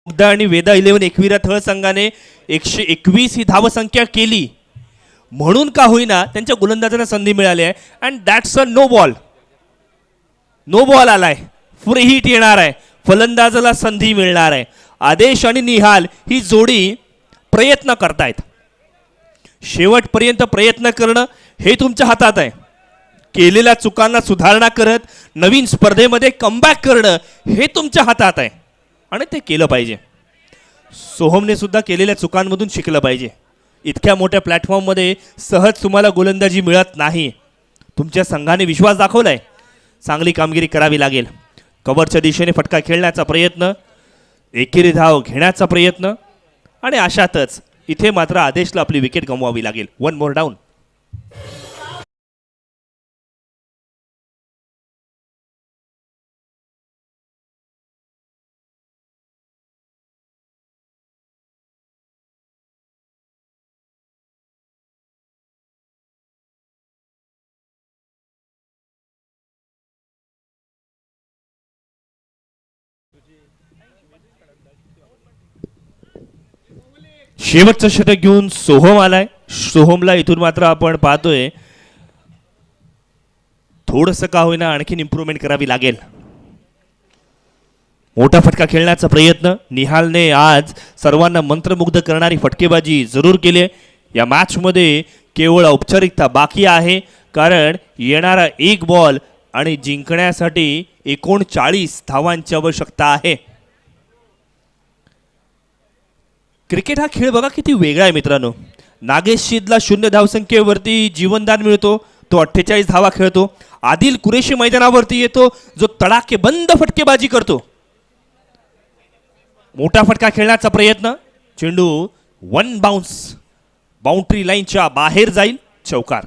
मुग्धा आणि वेदा 11 एकविरा थळ संघाने 121 ही धावसंख्या केली म्हणून का होईना त्यांच्या गोलंदाजांना संधी मिळाली आहे. And that's a no ball. No ball आलाय, फ्री हिट येणार आहे, फलंदाजाला संधी मिळणार आहे. आदेश आणि निहाल ही जोडी प्रयत्न करतायत. शेवटपर्यंत प्रयत्न करणं हे तुमच्या हातात आहे. केलेल्या चुकांना सुधारणा करत नवीन स्पर्धेमध्ये कमबॅक करणं हे तुमच्या हातात आहे आणि ते केलं पाहिजे. सोहमने सुद्धा केलेल्या चुकांमधून शिकलं पाहिजे. इतक्या मोठ्या प्लॅटफॉर्ममध्ये सहज तुम्हाला गोलंदाजी मिळत नाही. तुमच्या संघाने विश्वास दाखवलाय, चांगली कामगिरी करावी लागेल. कव्हरच्या दिशेने फटका खेळण्याचा प्रयत्न, एकेरी धाव घेण्याचा प्रयत्न आणि अशातच इथे मात्र आदेशला आपली विकेट गमवावी लागेल. 1 मोर डाऊन. शेवटचं षटक घेऊन सोहम आलाय. सोहमला इथून मात्र आपण पाहतोय थोडंसं का होईना आणखीन इम्प्रूव्हमेंट करावी लागेल. मोठा फटका खेळण्याचा प्रयत्न. निहालने आज सर्वांना मंत्रमुग्ध करणारी फटकेबाजी जरूर केली. या मॅचमध्ये केवळ औपचारिकता बाकी आहे, कारण येणारा 1 बॉल आणि जिंकण्यासाठी 39 धावांची आवश्यकता आहे. क्रिकेट हा खेळ बघा किती वेगळा आहे मित्रांनो. नागेश शीदला 0 धावसंख्येवरती जीवनदान मिळतो, तो 48 धावा खेळतो. आदिल कुरेशी मैदानावरती येतो, जो तडाखेबंद फटकेबाजी करतो. मोठा फटका खेळण्याचा प्रयत्न, चेंडू 1 बाउन्स, बाउंड्री लाईनच्या बाहेर जाईल, चौकार.